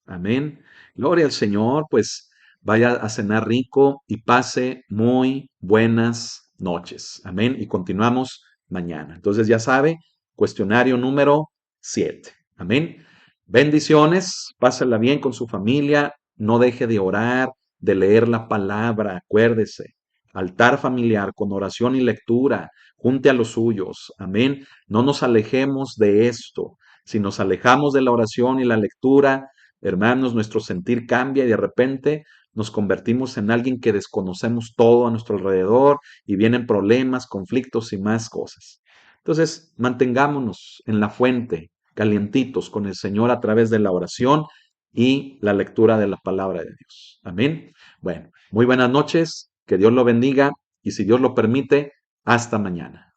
Amén. Gloria al Señor, pues vaya a cenar rico y pase muy buenas noches. Amén. Y continuamos mañana. Entonces ya sabe, cuestionario número 7. Amén. Bendiciones, pásala bien con su familia, no deje de orar, de leer la palabra, acuérdese. Altar familiar con oración y lectura, junte a los suyos. Amén. No nos alejemos de esto. Si nos alejamos de la oración y la lectura, hermanos, nuestro sentir cambia y de repente nos convertimos en alguien que desconocemos todo a nuestro alrededor y vienen problemas, conflictos y más cosas. Entonces, mantengámonos en la fuente, calientitos con el Señor a través de la oración y la lectura de la palabra de Dios. Amén. Bueno, muy buenas noches, que Dios lo bendiga y si Dios lo permite, hasta mañana.